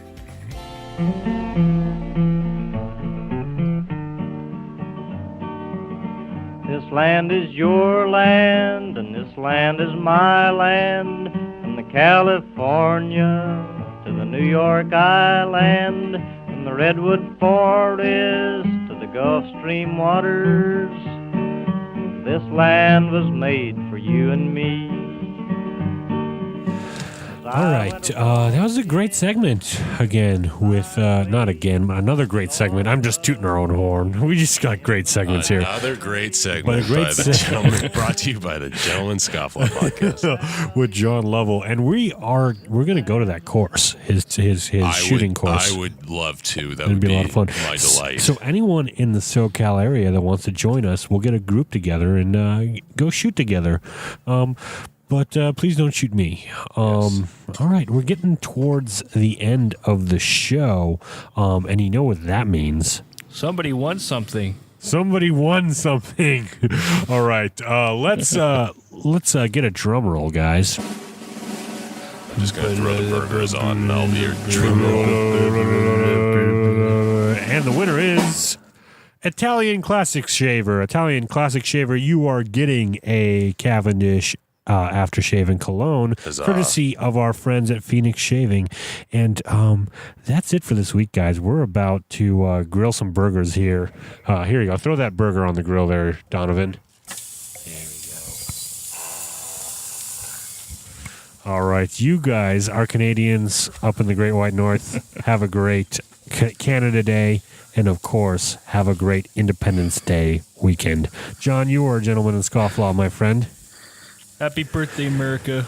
This land is your land, and this land is my land, from the California to the New York Island, from the Redwood Forest to the Gulf Stream waters. This land was made for you and me. All right, that was a great segment again with, not again, another great segment. I'm just tooting our own horn. We just got great segments here. Another great segment But a great brought to you by the Gentleman Scofflaw Podcast. With John Lovell. And we're going to go to that course, his shooting course. I would love to. That It'd would be a lot of fun. my delight. So anyone in the SoCal area that wants to join us, we'll get a group together and go shoot together. But please don't shoot me. All right, we're getting towards the end of the show, and you know what that means. Somebody won something. Somebody won something. All right, let's get a drum roll, guys. I'm just going to throw the burgers on, and I'll be your drum roll. And the winner is Italian Classic Shaver. Italian Classic Shaver, you are getting a Cavendish aftershave and cologne, courtesy of our friends at Phoenix Shaving. And that's it for this week, guys. We're about to grill some burgers here. Here you go. Throw that burger on the grill there, Donovan. There we go. All right. You guys, our Canadians up in the Great White North, have a great Canada Day. And, of course, have a great Independence Day weekend. John, you are a gentleman in scofflaw, my friend. Happy birthday, Merica.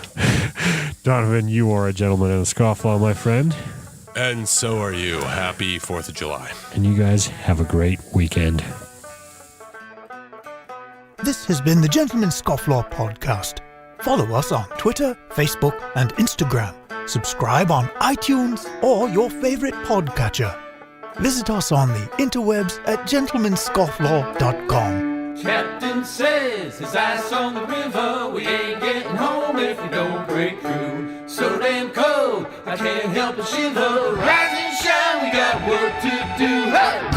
Donovan, you are a gentleman and a scofflaw, my friend. And so are you. Happy 4th of July. And you guys have a great weekend. This has been the Gentleman Scofflaw Podcast. Follow us on Twitter, Facebook, and Instagram. Subscribe on iTunes or your favorite podcatcher. Visit us on the interwebs at gentlemanscofflaw.com. Captain says his ice on the river. We ain't getting home if we don't break through. So damn cold, I can't help but shiver. Rise and shine, we got work to do. Hey!